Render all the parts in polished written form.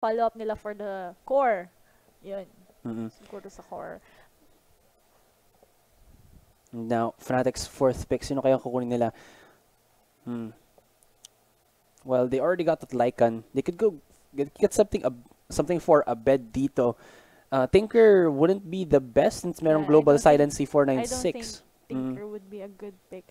follow-up nila for the core. Yun. Siguro sa core. Now, Fnatic's 4th pick. Sino kaya kukunin nila? Well, they already got that Lycan. They could go get something for a bed dito. Tinker wouldn't be the best since merong global silence I don't C496. think Tinker would be a good pick.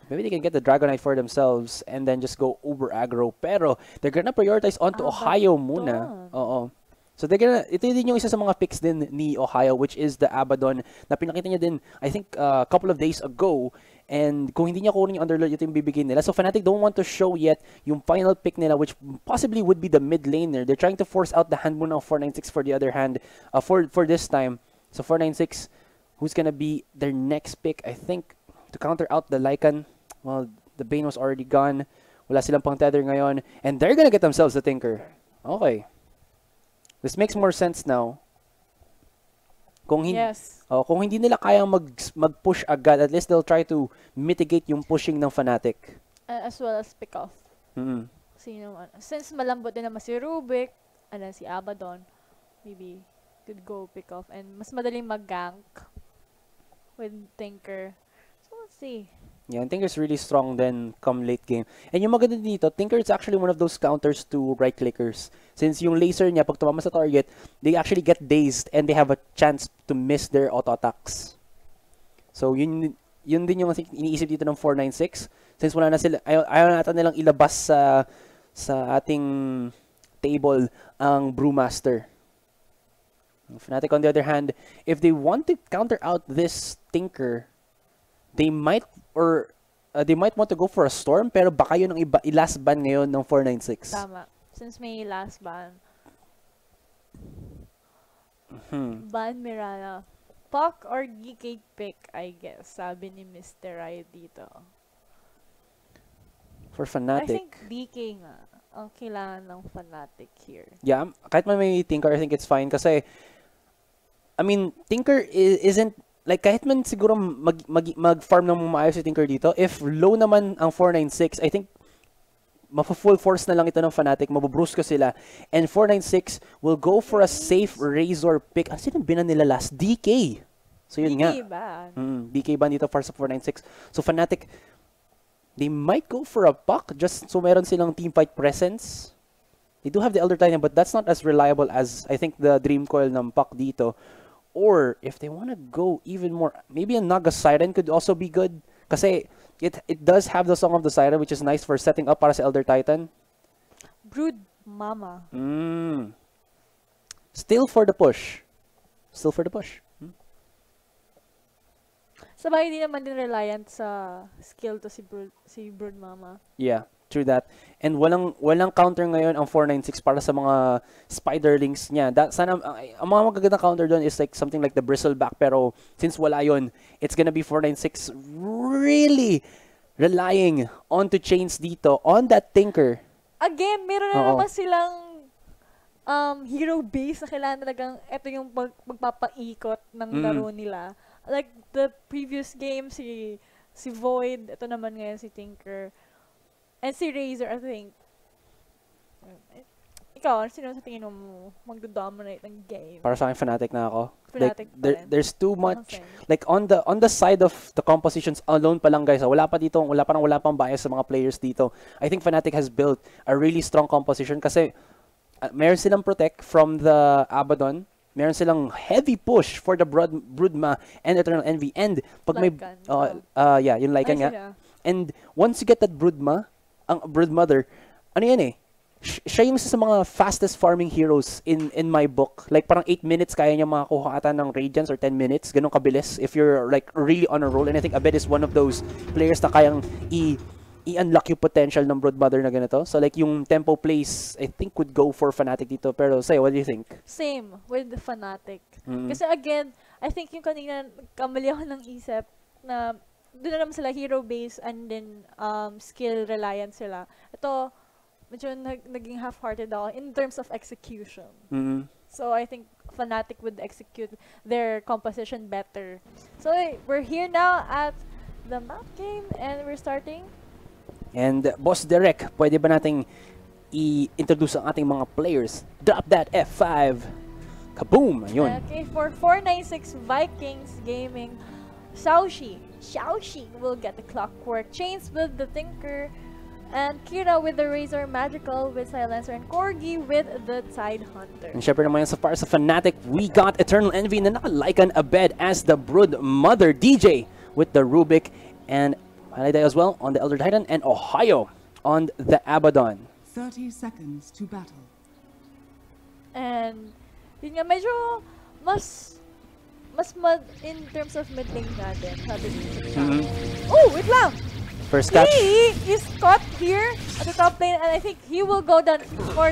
Maybe they can get the Dragonite for themselves and then just go uber aggro. Pero they're gonna prioritize onto Ohio muna. Oo. So ito din yung isa sa mga picks din ni Ohio, which is the Abaddon na pinakita niya din, I think, a couple of days ago. And kung hindi niya kunin yung Underlord, ito yung bibigay nila. So Fnatic don't want to show yet yung final pick nila, which possibly would be the mid laner. They're trying to force out the hand muna of 496 for the other hand, for this time. So 496, who's gonna be their next pick? I think to counter out the Lycan. Well, the Bane was already gone. Wala silang pang tether ngayon. And they're gonna get themselves the Tinker. Okay. This makes more sense now. Kung hindi nila kayang mag-push agad, at least they'll try to mitigate yung pushing ng Fnatic. As well as pick off. Since malambot din naman si Rubik, and then si Abaddon, maybe could go pick off. And mas madaling mag-gank with Tinker. So, let's see. Yeah, and Tinker's really strong then come late game. And yung maganda dito, Tinker is actually one of those counters to right-clickers. Since yung laser niya, pag tumama sa target, they actually get dazed and they have a chance to miss their auto-attacks. So, yun din yung iniisip dito ng 496. Since wala na sila, ayaw natin nilang ilabas sa ating table ang Brewmaster. Fnatic, on the other hand, if they want to counter out this Tinker, they might want to go for a Storm, pero baka yun ang last ban ngayon ng 496. Tama. Since may last ban. Ban Mirana. Puck or GK pick, I guess. Sabi ni Mr. Rai dito. For Fnatic. I think DK nga. Ang kailangan ng Fnatic here. Yeah, kahit may Tinker, I think it's fine. Kasi, I mean, Tinker isn't like, kahit man siguro mag-farm ng maayos si Tinker dito, if low naman ang 496, I think full force na lang ito ng Fnatic, mabubrusko sila. And 496 will go for a safe Razor pick. Ano sinong binan nila last? DK. So yun nga. DK ban dito for sa 496. So Fnatic, they might go for a Puck just so meron silang teamfight presence. They do have the Elder Titan, but that's not as reliable as I think the Dream Coil ng Puck dito. Or if they want to go even more, maybe a Naga Siren could also be good. Kasi it does have the Song of the Siren, which is nice for setting up para sa Elder Titan. Brood Mama. Still for the push. Sabay hindi naman din reliant sa skill to si Brood Mama. Yeah. True that. And walang counter ngayon ang 496 para sa mga spiderlings niya. Sana ang mga magagandang counter doon is like something like the bristleback, pero since wala yon, it's gonna be 496 really relying on to chains dito on that Tinker. Again, meron na naman silang hero base na kailangan talagang ito yung magpapaikot ng laro nila. Like the previous game si Void, ito naman ngayon si Tinker. And si Razor, I think. Ikaw, sino sa tingin mo magdo-dominate ng game? Para sa akin, Fnatic na ako. Fnatic like, there's too much. Like, on the side of the compositions alone pa lang, guys. Wala pang bias sa mga players dito. I think Fnatic has built a really strong composition kasi meron silang protect from the Abaddon. Meron silang heavy push for the Broodma and Eternal Envy. And pag may... yung Lycan nga. And once you get that Broodma, ang Broodmother, ano yan eh, siya yung isa sa mga fastest farming heroes in my book. Like parang 8 minutes kaya niya makakuha ata ng Radiance or 10 minutes. Ganun kabilis if you're like really on a roll. And I think Abed is one of those players na kayang i-unlock yung potential ng Broodmother na ganito. So like yung tempo plays, I think would go for Fnatic dito. Pero sa'yo, what do you think? Same with the Fnatic. Kasi again, I think yung kanina kamali ako ng isip na doon na naman sila hero base and then skill reliant sila. Ito, medyo naging half-hearted ako in terms of execution. So I think Fnatic would execute their composition better. So we're here now at the map game and we're starting. And Boss Derek, pwede ba nating i-introduce ang ating mga players. Drop that F5. Kaboom! Ayun. Okay, for 496 Vikings Gaming, Xiaoxi will get the Clockwork, Chains with the Tinker, and Kira with the Razor Magical with Silencer, and Corgi with the Tidehunter. And syempre naman sa para sa Fnatic, we got Eternal Envy na naka-Lycan Abed as the Brood Mother, DJ with the Rubik, and Haliday as well on the Elder Titan, and Ohio on the Abaddon. 30 seconds to battle. And yun nga, medyo mas in terms of mid lane natin, sabi dito. Oh, wait lang! First catch. He is caught here at the top lane, and I think he will go down for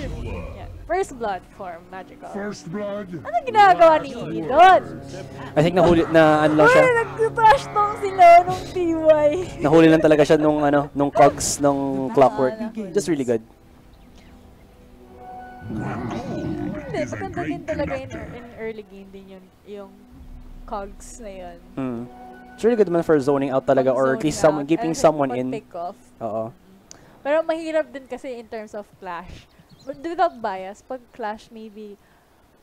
first blood for Magical. First blood. Anong ginagawa ni Iggy doon? I think nahuli na ano lang siya. Uy, nag-trash talk sila nung TY. Nahuli lang talaga siya nung nung cogs ng Clockwork. Just really good. Hindi, maganda din talaga in early game din yung cogs na yun. It's really good man for zoning out talaga, or at least keeping someone in. Oo. Pero mahirap din kasi in terms of clash. But without bias, pag clash maybe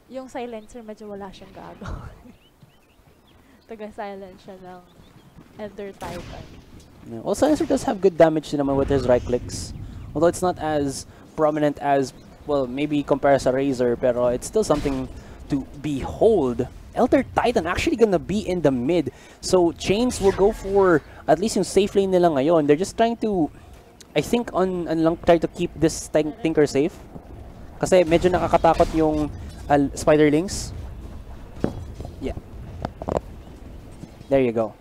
yung silencer medyo wala siyang gagawin. Taga-silence siya ng Elder Titan. Yeah. Well, Silencer does have good damage naman with his right clicks. Although it's not as prominent as, well, maybe compare sa Razor, pero it's still something to behold. Elder Titan actually gonna be in the mid. So Chains will go for at least yung safe lane nila ngayon. They're just trying to, I think, try to keep this Tinker safe. Kasi medyo nakakatakot yung Spiderlings. Yeah. There you go.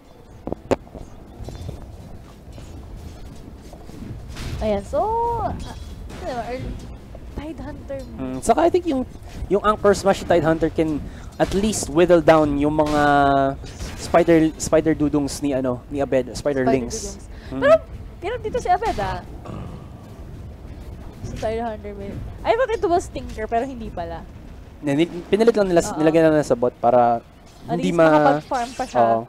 Ayan, so Tidehunter. Saka I think yung Anchor Smash Tidehunter can at least whittle down yung mga spider dudungs ni Abed, Spiderlings. Pero dito si Abed si Tidehunter. I thought it was Tinker pero hindi pala. Pinilit lang nila, nilagyan lang nila sa bot para at hindi least makapag-farm pa siya.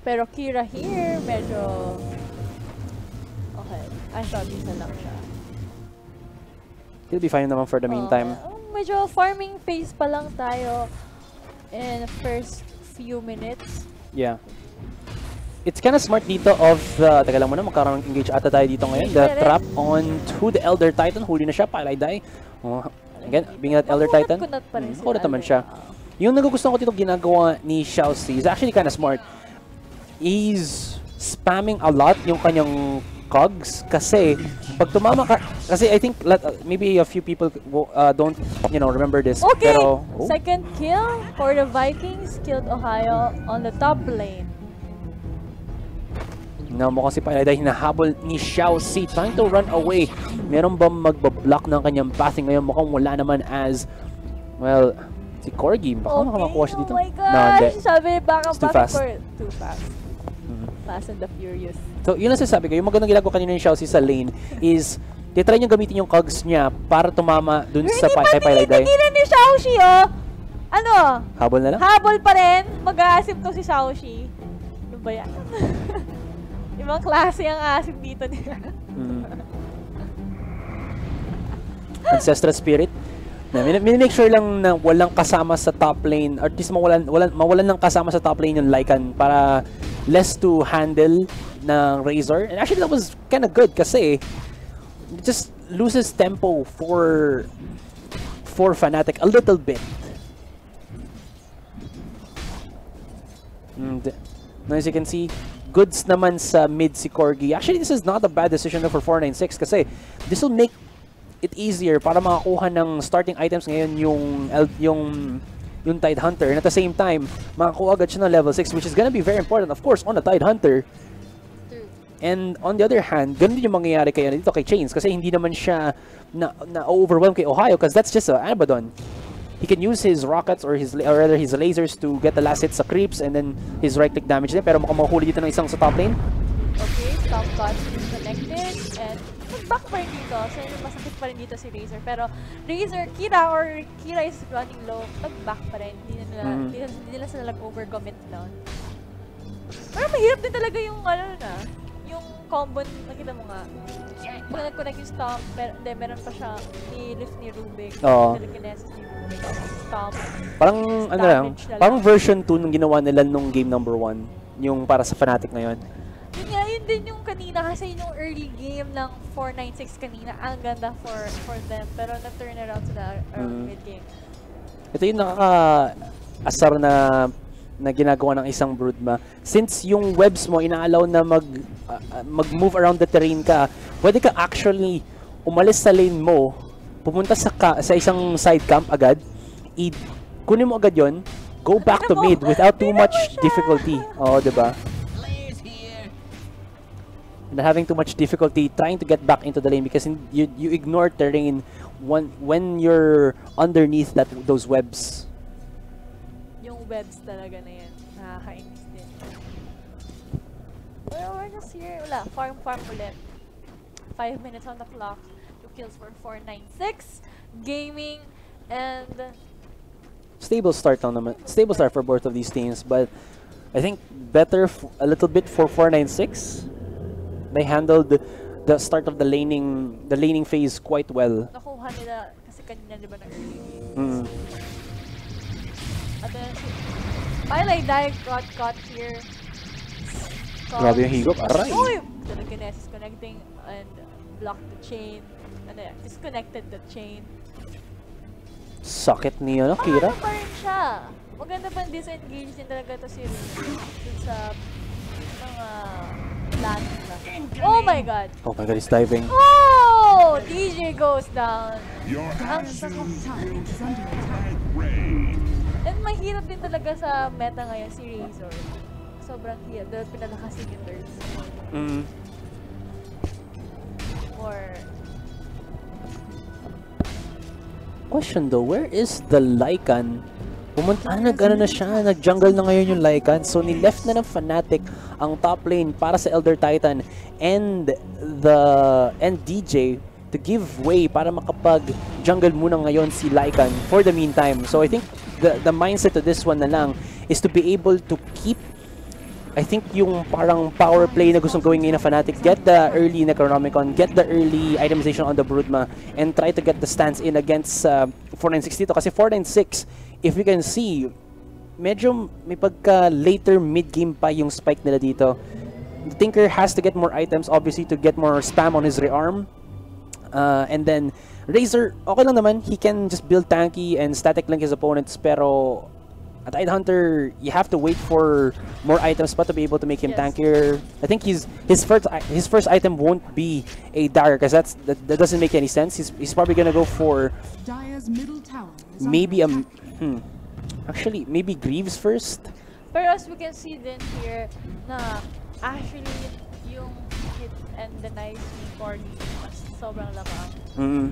Pero Kira here, medyo okay. I thought isa lang siya. He'll be fine naman for the meantime. Medyo farming phase pa lang tayo in the first few minutes. Yeah. It's kind of smart dito of teka lang muna, magkaroon ng engage ata tayo dito ngayon. The trap on to the Elder Titan. Huli na siya, Paladay. Again, being that Elder Titan. Kunat naman siya. Yung nagugustuhan ko dito ginagawa ni Xiaoxi is actually kind of smart. He's spamming a lot yung kanyang cogs kasi pag tumama ka, kasi I think maybe a few people don't remember this. Okay, pero, second kill for the Vikings, killed Ohio on the top lane. Mukhang si Paladay hinahabol ni Xiaoxi, trying to run away. Meron ba magbablock ng kanyang pathing ngayon? Mukhang wala naman as, well, si Corgi, baka makakuha siya dito. Oh my gosh, sabi baka too fast. Too fast. Fast and the Furious. So, yun lang sasabi ko. Yung magandang ginagawa kanina ni Xiaoxi sa lane is titry niyang gamitin yung cogs niya para tumama dun sa kay Paladay. Hindi na ni Xiaoxi, Habol na lang? Habol pa rin. Mag-aasip to si Xiaoxi. Ano ba yan? Ibang klase ang asip dito niya. Ancestral Spirit. Minimake sure lang na walang kasama sa top lane, or at least mawalan ng kasama sa top lane yung Lycan para less to handle ng Razor. And actually that was kind of good kasi it just loses tempo for Fnatic a little bit. And as you can see, goods naman sa mid si Corgi. Actually, this is not a bad decision for 496 kasi this will make it easier para makakuha ng starting items ngayon yung Tidehunter, and at the same time makakuha agad siya ng level 6, which is gonna be very important of course on the Tidehunter. And on the other hand, ganun din yung mangyayari dito kay Chains kasi hindi naman siya na-overwhelm kay Ohio because that's just an Abaddon. He can use his rockets or his lasers to get the last hit sa creeps and then his right click damage din, pero mukhang makahuli dito ng isang sa top lane. Okay, stop got disconnected and back pa rin dito. So masakit pa rin dito si Razor. Pero Kira is running low. Nag-back pa rin. Hindi nila sila nag-overcommit down. Pero mahirap din talaga yung yung combo, nakita mo nga, pag nag-connect yung stomp, meron pa siya ni-lift ni Rubik, telekinesis ni Rubik, stomp. Parang, ano lang, parang version 2 nung ginawa nila nung game number 1, yung para sa Fnatic ngayon. Yun nga, yun din yung kanina, kasi yung early game ng 496 kanina, ang ganda for them, pero na-turn around sila mid-game. Ito yung nakaka-asar na ginagawa ng isang Broodma. Since yung webs mo inaalaw na mag-move around the terrain ka, pwede ka actually umalis sa lane mo, pumunta sa isang side camp agad, kunin mo agad yon, go back to mid without too much difficulty. Oo, diba? Not having too much difficulty trying to get back into the lane because you ignore terrain when you're underneath those webs. Yung webs talaga na yan, nakakainis din. Well, we're just here. Wala, farm ulit. 5 minutes on the clock. 2 kills for 496. Gaming and... Stable start for both of these teams, but I think better a little bit for 496. They handled the start of the laning phase quite well. Nakuha nila kasi kanina, di ba, na early game. At then, Pilay Dive got caught here. Grabe yung higop, aray! Uy! Telekinesis connecting and blocked the chain. Ano yan? Disconnected the chain. Sakit ni Kira. Ano pa rin siya? Maganda pa disengage din talaga to si Rin dun sa mga land nila. Oh my god! Oh my god, he's diving. Oh! DJ goes down. Top tower is under attack. And mahirap din talaga sa meta ngayon si Razor. Sobrang hirap dahil pinalakas yung turns. Or... Question though, where is the Lycan? Pumunta na siya, nag-jungle na ngayon yung Lycan. So ni-left na ng Fnatic ang top lane para sa Elder Titan and DJ to give way para makapag-jungle muna ngayon si Lycan for the meantime. So I think the mindset to this one na lang is to be able to keep, I think yung parang power play na gustong gawin ngayon na Fnatic, get the early Necronomicon, get the early itemization on the Broodma, and try to get the stance in against 496 dito. Kasi 496, if you can see, medyo may pagka later mid-game pa yung spike nila dito. Tinker has to get more items, obviously, to get more spam on his rearm. And then, Razor, okay lang naman. He can just build tanky and static link his opponents, pero at Tidehunter, you have to wait for more items pa to be able to make him tankier. I think his first item won't be a dagger, because that doesn't make any sense. He's probably gonna go for maybe actually maybe Greaves first. But as we can see then here, na actually yung hit and the nice Corgi mas sobrang lamang.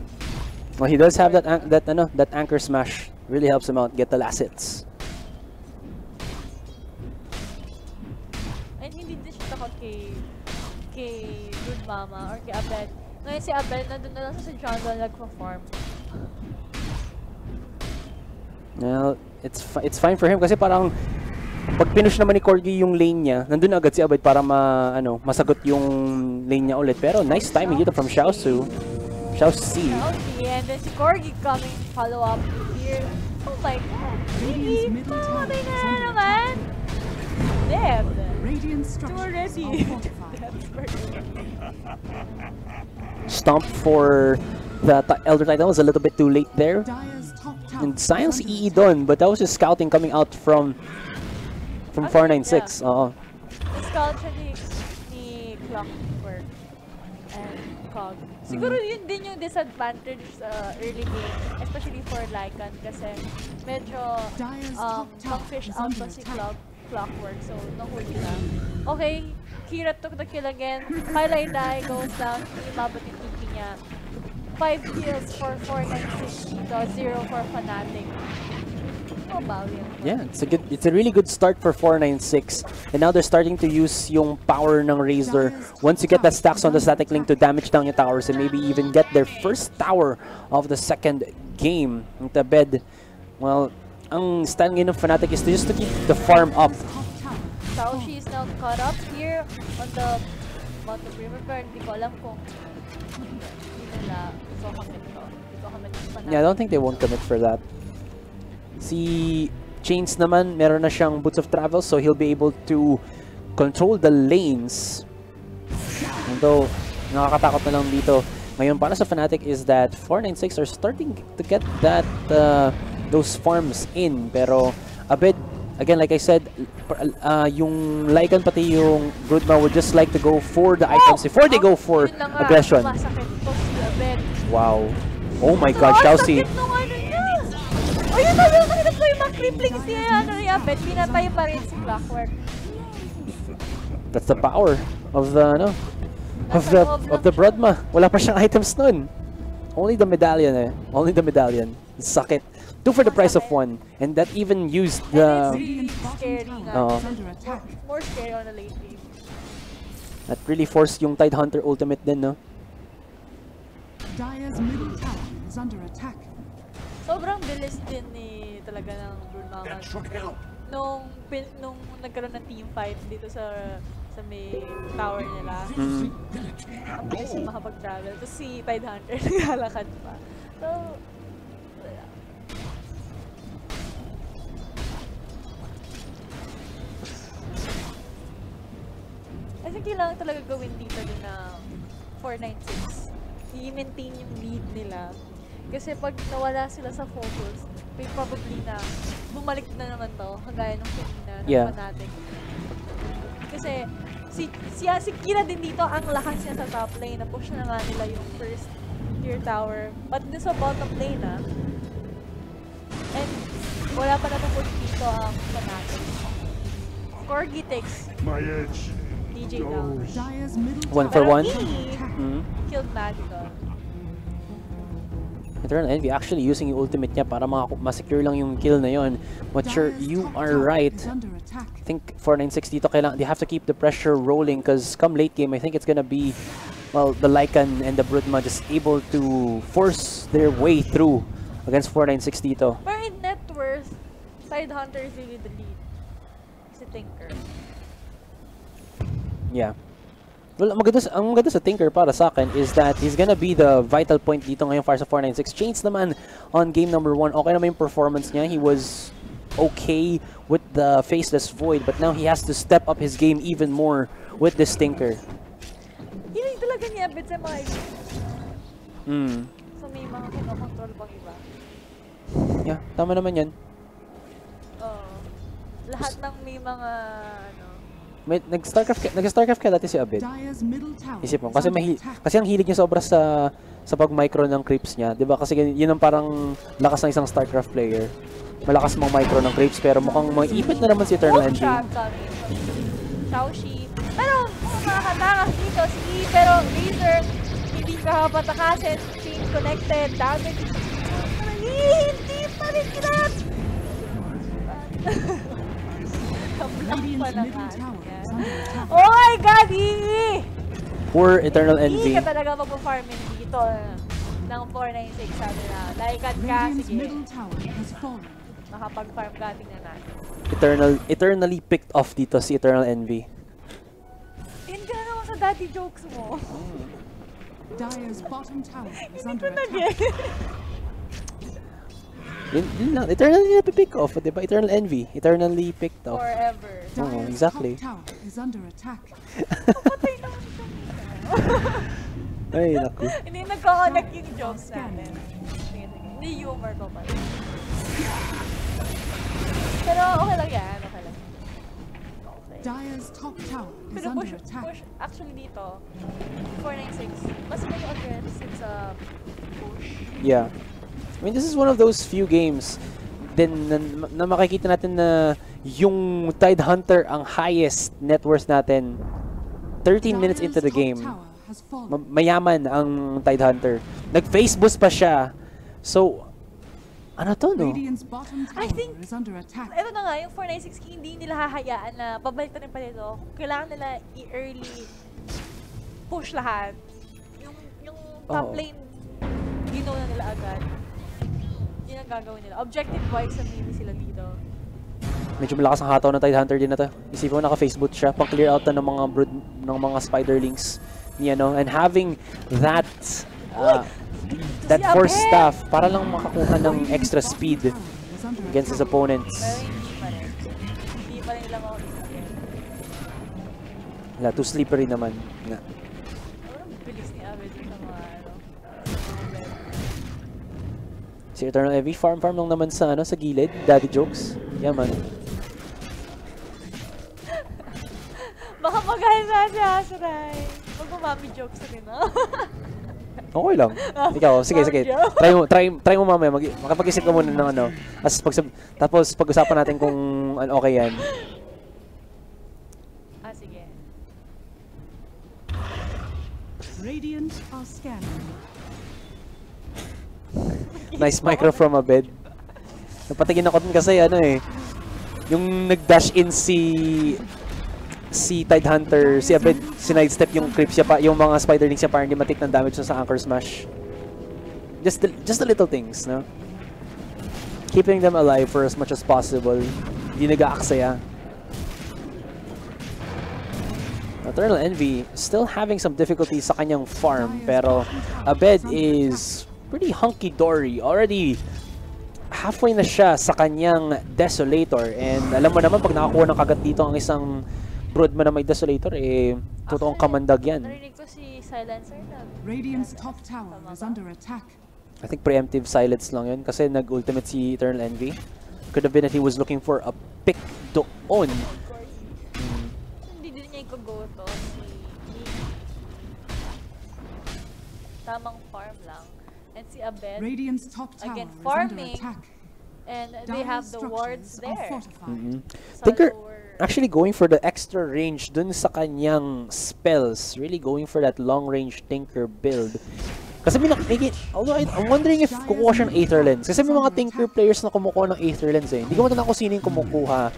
Well, he does have that anchor smash. Really helps him out get the last hits. And hindi din siya takot kay Good Mama or kay Abel. Ngayon si Abel nandun na lang sa jungle nagpa-farm. Well, it's fine for him kasi parang pag pinush naman ni Corgi yung lane niya, nandun na agad si Abed para masagot yung lane niya ulit. Pero nice timing dito from Xiaosu. Xiaosi. And then si Corgi coming follow up here. Oh my god. Really? Patay na naman. Dead. Too ready. Stomp for the Elder Titan was a little bit too late there. And Science EE done, but that was just scouting coming out from 496. The scout siya ni Clockwork and Cog. Siguro yun din yung disadvantage sa early game, especially for Lycan kasi medyo pang-fish out pa si Clockwork, so nahuli lang. Okay, Kira took the kill again. Pilay Die goes down, hindi mabot yung TP niya. 5 kills for 496 dito, 0 for Fnatic. Oh, bawi. Yeah, it's a really good start for 496. And now they're starting to use yung power ng Razor. Once you get the stacks on the static link to damage down your towers and maybe even get their first tower of the second game. The bed, well, ang stand ngayon ng Fnatic is just to keep the farm up. Xiaoxi is now caught up here on the bottom river, pero hindi ko alam kung hindi nila iko-commit to. Iko-commit yung Fnatic. Yeah, I don't think they won't commit for that. Si Chains naman, meron na siyang Boots of Travel, so he'll be able to control the lanes. Although, nakakatakot na lang dito. Ngayon, para sa Fnatic is that 496 are starting to get that those farms in. Pero, a bit, again, like I said, yung Lycan pati yung Broodma would just like to go for the items before they go for aggression. Wow. Oh my god, Chelsea. Oh, yun na yung mga crippling siya. Ano yung Abed? Pinatay pa rin si Clockwork. That's the power of the, ano? Of the Broodma. Wala pa siyang items nun. Only the medallion eh. Only the medallion. Sakit. 2 for the price of 1. And that even used the... And it's really scary nga. More scary on the late game. That really forced yung Tidehunter ultimate din, no? Dire's middle tower is under attack. Sobrang bilis din ni talaga ng Bruno nung nagkaroon ng team fight dito sa may tower nila. Ang bilis yung makapag-travel. Tapos si Tidehunter naglalakad pa. So, I think kailangan talaga gawin dito din na 496. I-maintain yung lead nila. Kasi pag nawala sila sa focus, may probably na bumalik na naman to, kagaya nung kanina ng Fnatic. Kasi si Kira din dito, ang lakas niya sa top lane, na-push na nga nila yung first tier tower. But din sa bottom lane and wala pa napupush dito ang Fnatic. Corgi takes DJ down. 1 for 1. Killed Magical. Eternal Envy actually using yung ultimate niya para ma-secure lang yung kill na yon. But sure, you are right. I think 496 dito kailangan, they have to keep the pressure rolling because come late game, I think it's gonna be, well, the Lycan and the Broodma just able to force their way through against 496 dito. But in net worth, Tidehunter is really the lead. Si Tinker. Yeah. Well, ang maganda sa Tinker para sa akin is that he's gonna be the vital point dito ngayon para sa 496. Chains naman on game number 1, okay naman yung performance niya. He was okay with the Faceless Void, but now he has to step up his game even more with this Tinker. Hiling talaga niya Abed sa mga iba. So may mga kinokontrol pang iba. Yeah, tama naman yan. Lahat ng may mga Nag-Starcraft ka dati si Abed. Isip mo, kasi ang hilig niya sobra sa pag-micro ng creeps niya. 'Di ba? Kasi yun ang parang lakas ng isang Starcraft player. Malakas mong micro ng creeps pero mukhang maipit na naman si Eternal Envy. Xiaoxi. Pero makakatakas dito si E, pero Laser hindi kapatakasin. Chain connected. Damage. Hindi pa rin kinat! Oh my god, EE! Poor Eternal Envy. Hindi ka talaga magpa-farming dito ng 496 sabi na. Laikan ka, sige. Makapag-farm ka, tingnan natin. Eternally picked off dito si Eternal Envy. Yan ka na naman sa daddy jokes mo. Hindi ko nag-get. Yun lang, eternally napipick off, diba? Eternal Envy, eternally picked off. Forever. Oo, exactly. Patay naman siya. Ay, naku. Hindi nagkakalag yung jokes natin. Hindi humor ko pa. Pero okay lang yan, okay lang. Pero push, actually dito, 496, mas may aggressive sa push. Yeah. I mean, this is one of those few games din na makikita natin na yung Tidehunter ang highest net worth natin 13 minutes into the game. Mayaman ang Tidehunter. Nag-face boost pa siya. So, ano to, no? I think, ito na nga, yung 496 hindi nila hahayaan na pabalik na rin pa nito. Kailangan nila i-early push lahat. Yung top lane, ginaw na nila agad. Yun ang gagawin nila. Objective-wise, sabihin sila dito. Medyo malakas ang hataw ng Tidehunter din na to. Isipin mo naka-face boot siya, pang-clear out na ng mga brood, ng mga spiderlings niya, no? And having that that force staff para lang makakuha ng extra speed against his opponents. Hindi pa rin lang ako Wala, too slippery naman. Nga. bilis ni Abed sa mga Si Eternal Envy, farm lang naman sa sa gilid. Daddy jokes. Yeah, man. Baka maganda si Asurai. Mag-umami jokes rin, no? Okay lang. Ikaw, sige. Try mo mamaya. Makapag-isip ka muna ng ano. Tapos pag-usapan natin kung okay yan. Sige. Radiant are scanning. Nice micro from a bed. Napatigin ako dun kasi yung nag-dash in si Tidehunter, si Abed, sinidestep yung creeps siya pa, yung mga spiderlings siya para hindi matik ng damage sa anchor smash. Just the little things, no? Keeping them alive for as much as possible. Hindi nag-aaksaya. Eternal Envy still having some difficulties sa kanyang farm, pero Abed is pretty hunky-dory. Already halfway na siya sa kanyang Desolator. And alam mo naman, pag nakakuha ng kagat dito ang isang broodman na may Desolator, totoong kamandag yan. Narinig ko si Silencer na Radiant's top tower is under attack. I think preemptive silence lang yun kasi nag-ultimate si Eternal Envy. Could have been that he was looking for a pick doon. Hindi din niya i-go to tamang farm lang. And si Abed, Radiant's top tower again, is farming, under attack. and they have the wards there. Tinker actually going for the extra range dun sa kanyang spells. Really going for that long range Tinker build. Kasi although I'm wondering if kukuha siya ng Aether Lens. Kasi may mga Tinker players na kumukuha ng Aether Lens eh. Hindi ko matanda kung sino yung kumukuha.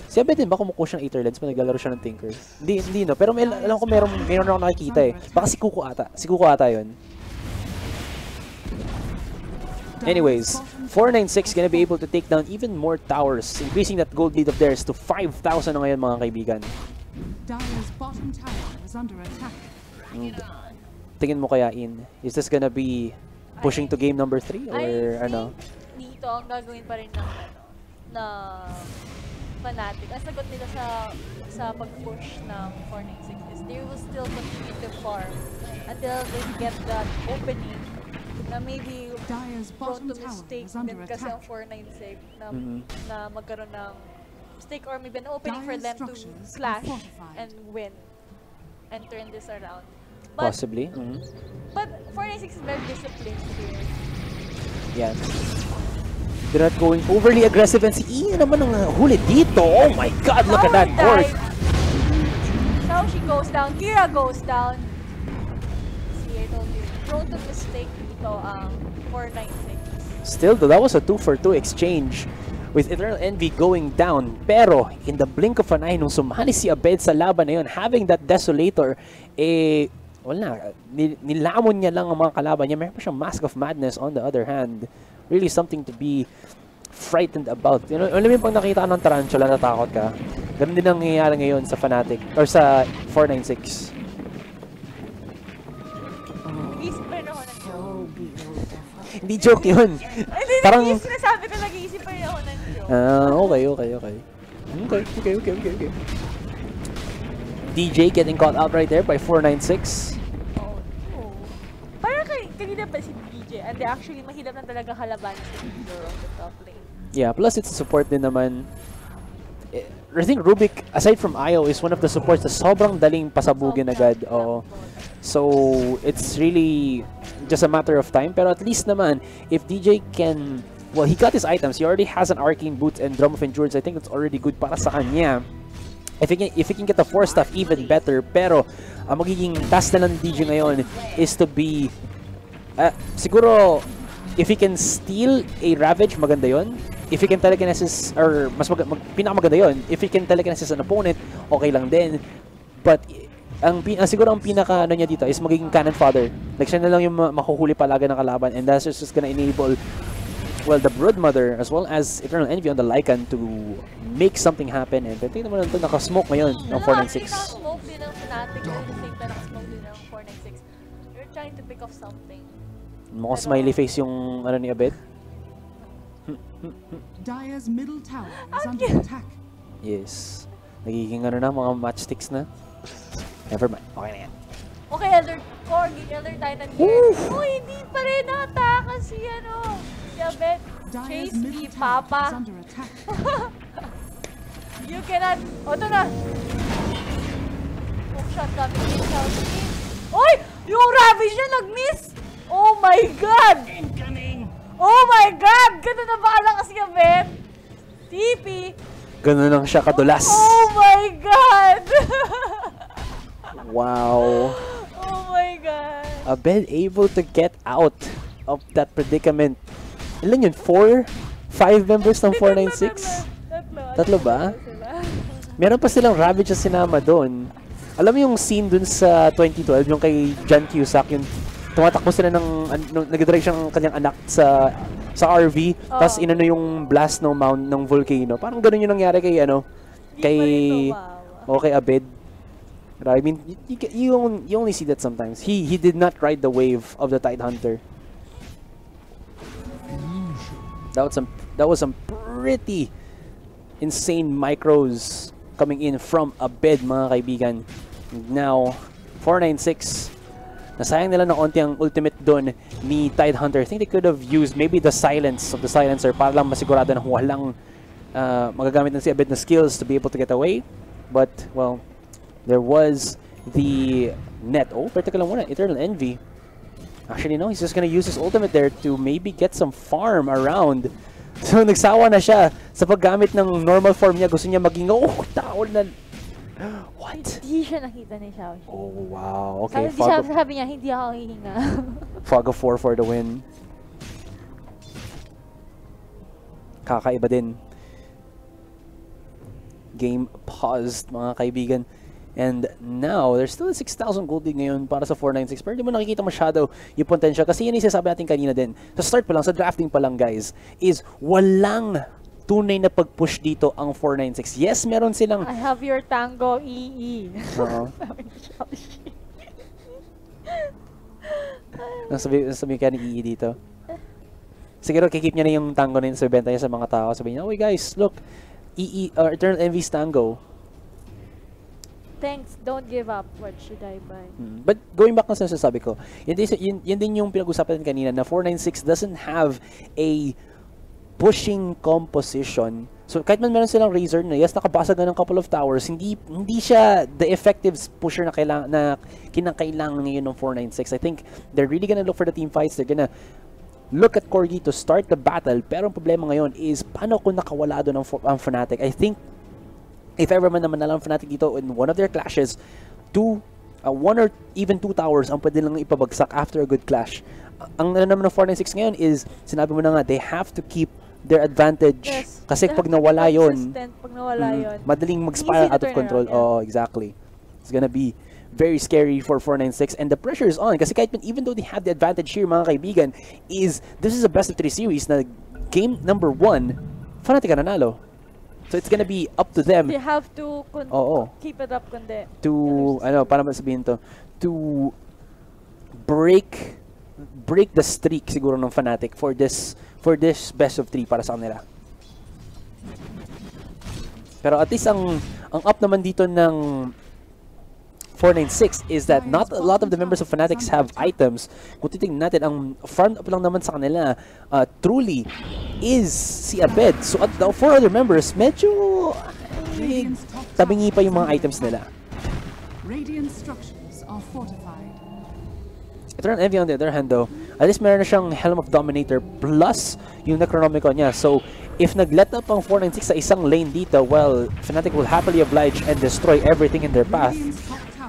Si Abed din ba kumukuha siya ng Aether Lens pag naglalaro siya ng Tinker? Hindi no. Pero alam ko meron ako nakikita eh. Baka si Kuko ata. Si Kuko ata yun. Anyways, 496 gonna be able to take down even more towers, increasing that gold lead of theirs to 5,000 na ngayon, mga kaibigan. Dire's bottom tower is under attack. Tingin mo kaya, is this gonna be pushing to game number 3 or ano? Dito ang gagawin pa rin ng Fnatic. Ang sagot nila sa pag-push ng 496 is they will still continue to farm until they get that opening na maybe prone to mistake din kasi ang 496 na magkaroon ng mistake or maybe an opening for them to slash and win and turn this around. But, possibly. But 496 is very disciplined here. Yeah. They're not going overly aggressive and si Ian naman ang huli dito. Oh my god, look at that court. So she goes down, Kira goes down. See, I told you, prone to mistake dito ang 496. Still though, that was a 2-for-2 exchange with Eternal Envy going down. Pero in the blink of an eye, nung sumali si Abed sa laban na yun, having that Desolator, wala, nilamon niya lang ang mga kalaban niya. Meron pa siyang Mask of Madness on the other hand. Really something to be frightened about. You know, alam mo yung pag nakita ka ng tarantula, natakot ka. Ganun din ang nangyayari ngayon sa Fnatic, or sa 496. Nag-iisip pa rin ako ng joke. Hindi joke yun. Parang sinasabi ko, nag-iisip pa rin ako ng joke. Okay. DJ getting caught out right there by 496. Parang kanina pa si DJ, and they actually mahirap na talaga kalaban sa Igor on the top lane. Yeah, plus it's a support din naman. I think Rubik, aside from Io, is one of the supports na sobrang daling pasabugin agad. So it's really just a matter of time. Pero at least naman, if DJ can, well, he got his items. He already has an Arcane Boots and Drum of Endurance. I think that's already good para sa kanya. If he can get the 4 stuff, even better. Pero ang magiging task na ng DJ ngayon is to be siguro if he can steal a Ravage, maganda yon. If he can telekinesis, or mas pinakamaganda yon, if he can telekinesis an opponent, okay lang din. But siguro ang pinaka niya dito is magiging Cannon Fodder. Like siya na lang yung makuhuli palagi ng kalaban, and that's just gonna enable well, the Broodmother as well as Eternal Envy on the Lycan to make something happen. And tingnan mo na ito, naka-smoke ngayon ng 496. Naka-smoke din ng Fnatic. At the same time, naka-smoke din ng 496. You're trying to pick off something. Mukhang smiley face yung ano ni Abed. Dire's middle tower is under attack. Yes. Nagiging ano na, mga matchsticks na. Never mind. Okay na yan. Okay, Elder Corgi, Elder Titan here. Oh, hindi pa rin nataka si ano. Si Abed. Dire's Chase me, middle tower is Papa. under attack. You cannot. O, ito na. Hook shot coming in. Oy! Yung Ravage niya nag-miss! Oh my God! Incoming! Oh my God! Ganun na ba lang kasi Abed? TP! Ganun lang siya kadulas. Oh my God! Wow. Oh my God! Abed able to get out of that predicament. Ilan yun? 4? 5 members ng 496? Tatlo ba? Meron pa silang Ravage na sinama doon. Alam mo yung scene dun sa 2012, yung kay John Cusack, yung tumatakbo sila ng nag-direct siya ng kanyang anak sa RV, tapos inano yung blast ng mount ng volcano. Parang ganun yung nangyari kay ano, kay Abed. I mean, you only see that sometimes. He did not ride the wave of the Tidehunter. That was some pretty insane micros coming in from Abed, mga kaibigan. Now, 496. Nasayang nila ng onti ang ultimate doon ni Tidehunter. I think they could have used maybe the silence of the silencer para lang masigurado na walang magagamit na si Abed na skills to be able to get away. But, well, there was the net. Oh, particular muna, Eternal Envy. Actually, no, he's just gonna use his ultimate there to maybe get some farm around. So, nagsawa na siya sa paggamit ng normal form niya. Gusto niya maging, tao na. What? Hindi siya nakita ni Xiao. Oh, wow. Okay, sabi niya, hindi ako hihinga. Fog of 4 for the win. Kakaiba din. Game paused, mga kaibigan. And now, there's still a 6,000 gold lead ngayon para sa 496. Pero hindi mo nakikita masyado yung potential. Kasi yun yung sasabi natin kanina din. Sa start pa lang, sa drafting pa lang guys, is walang tunay na pag-push dito ang 496. Yes, meron silang... I have your tango, EE. Oo. Sabi ka ni EE dito. Siguro, kikip niya na yung tango na yun sa benta niya sa mga tao. Sabi niya, oh guys, look, EE, Eternal Envy's tango. Thanks, don't give up. What should I buy? But going back na sa sabi ko, yun din yung pinag-usapan kanina na 496 doesn't have a pushing composition. So kahit man meron silang Razor na yes, nakabasag na ng couple of towers, hindi siya the effective pusher na kinakailangan ngayon ng 496. I think they're really gonna look for the team fights. They're gonna look at Corgi to start the battle. Pero ang problema ngayon is paano kung nakawala doon ang Fnatic? I think if ever man naman nalang Fnatic dito in one of their clashes, 1 or even 2 towers ang pwede lang ipabagsak after a good clash. Ang naman ng 496 ngayon is, sinabi mo na nga, they have to keep their advantage. Yes, kasi pag nawala yun, madaling mag-spiral out of control. Yeah. Oh, exactly. It's gonna be very scary for 496 and the pressure is on kasi kahit even though they have the advantage here, mga kaibigan, is this is a best of 3 series na game number 1, Fnatic ka nanalo. So it's gonna be up to them. They have to keep it up kundi. To paano ba sabihin to? To break the streak siguro ng Fnatic for this best of 3 para sa kanila. Pero at least ang up naman dito ng 496 is that not a lot of the members of Fnatic have items. Kung titingnan natin, ang front up lang naman sa kanila truly is si Abed. So at the 4 other members, medyo tabingi pa yung mga items nila. Radiant structures are fortified. Eternal Envy on the other hand though, at least meron na siyang Helm of Dominator plus yung Necronomicon niya. So if nag-let up ang 496 sa isang lane dito, well, Fnatic will happily oblige and destroy everything in their path.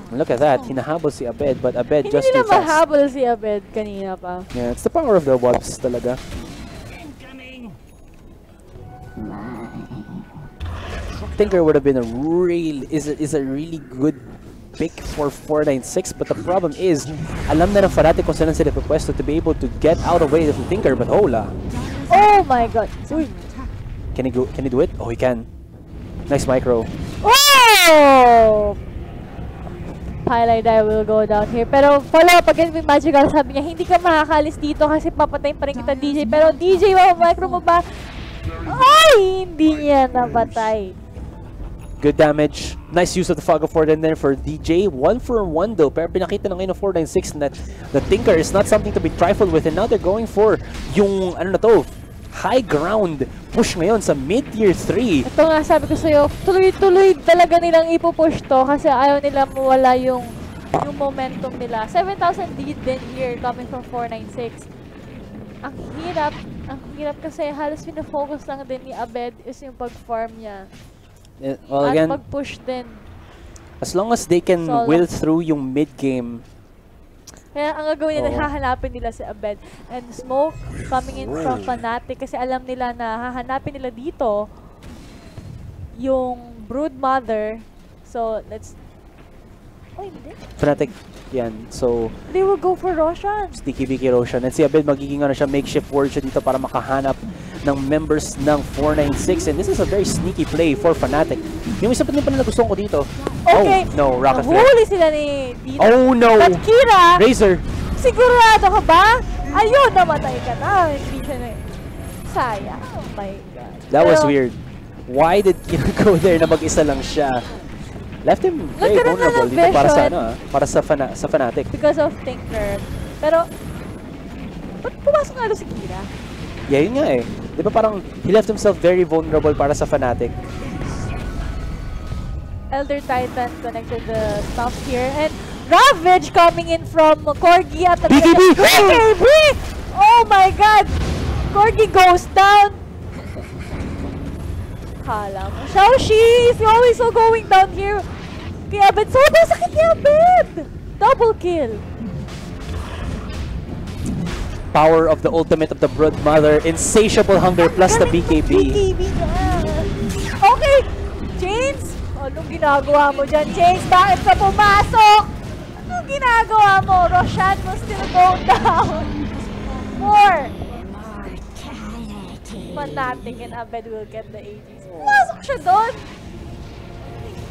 Look at that, hinahabol si Abed, but Abed just too fast. Hindi na mahabol si Abed kanina pa. Yeah, it's the power of the wolves talaga. Tinker would have been a really good pick for 496, but the problem is, alam na ng Fnatic kung saan sila pupwesto to be able to get out of way of Tinker, but hola. Oh my god. Uy. Can he do it? Oh, he can. Nice micro. Oh! Highlight I will go down here. Pero follow up again with Magical. Sabi niya, hindi ka makakalis dito kasi papatayin pa rin kita DJ. Pero DJ, micro mo ba? Ay! Hindi niya napatay. Good damage. Nice use of the Fog of War and then for DJ. 1-for-1 though. Pero pinakita na ngayon ng 496 that the Tinker is not something to be trifled with. And now they're going for yung, ano na to, high ground push ngayon sa mid-tier 3. Ito nga sabi ko sa'yo, tuloy-tuloy talaga nilang ipupush to kasi ayaw nila mawala yung momentum nila. 7,000 lead din here coming from 496. Ang hirap kasi halos pinafocus lang din ni Abed is yung pag-farm niya. Well, again, at mag-push din. As long as they can will through yung mid-game. Kaya ang gagawin nila, hahanapin nila si Abed. And Smoke coming in from Fnatic kasi alam nila na hahanapin nila dito yung Brood Mother. So, let's... Oh, hindi. Fnatic, yan. So, they will go for Roshan. Sticky Vicky Roshan. And si Abed magiging ano siya, makeshift ward siya dito para makahanap ng members ng 496. And this is a very sneaky play for Fnatic. Yung isa pa din pala nagustuhan ko dito. Okay. Oh, no. Rocket Flare. Nahuli sila ni Dina. Oh, no. But Kira, Razor. sigurado ka ba? Ayun, namatay ka na. Hindi siya na... Sayang. Oh my God. That was weird. Why did Kira go there na mag-isa lang siya? Left him very vulnerable dito para sa ano, para sa Fnatic. Because of Tinker. Pero, ba't pumasok nga doon si Kira? Yeah, yun nga eh. Di ba parang he left himself very vulnerable para sa Fnatic. Elder Titan connected the stuff here. And Ravage coming in from Corgi at the BKB! BKB! Oh my God! Corgi goes down. Kala mo. Xiaoxi is also going down here. Kaya Abed, sobrang sakit ni Abed! Double kill. Power of the ultimate of the Brood Mother, insatiable hunger plus the BKB. BKB na. Okay, Chains. Anong ginagawa mo dyan, Chains? Bakit ka pumasok? Anong ginagawa mo? Roshan will still go down. More. Fnatic and Abed will get the AGs. Pumasok siya doon.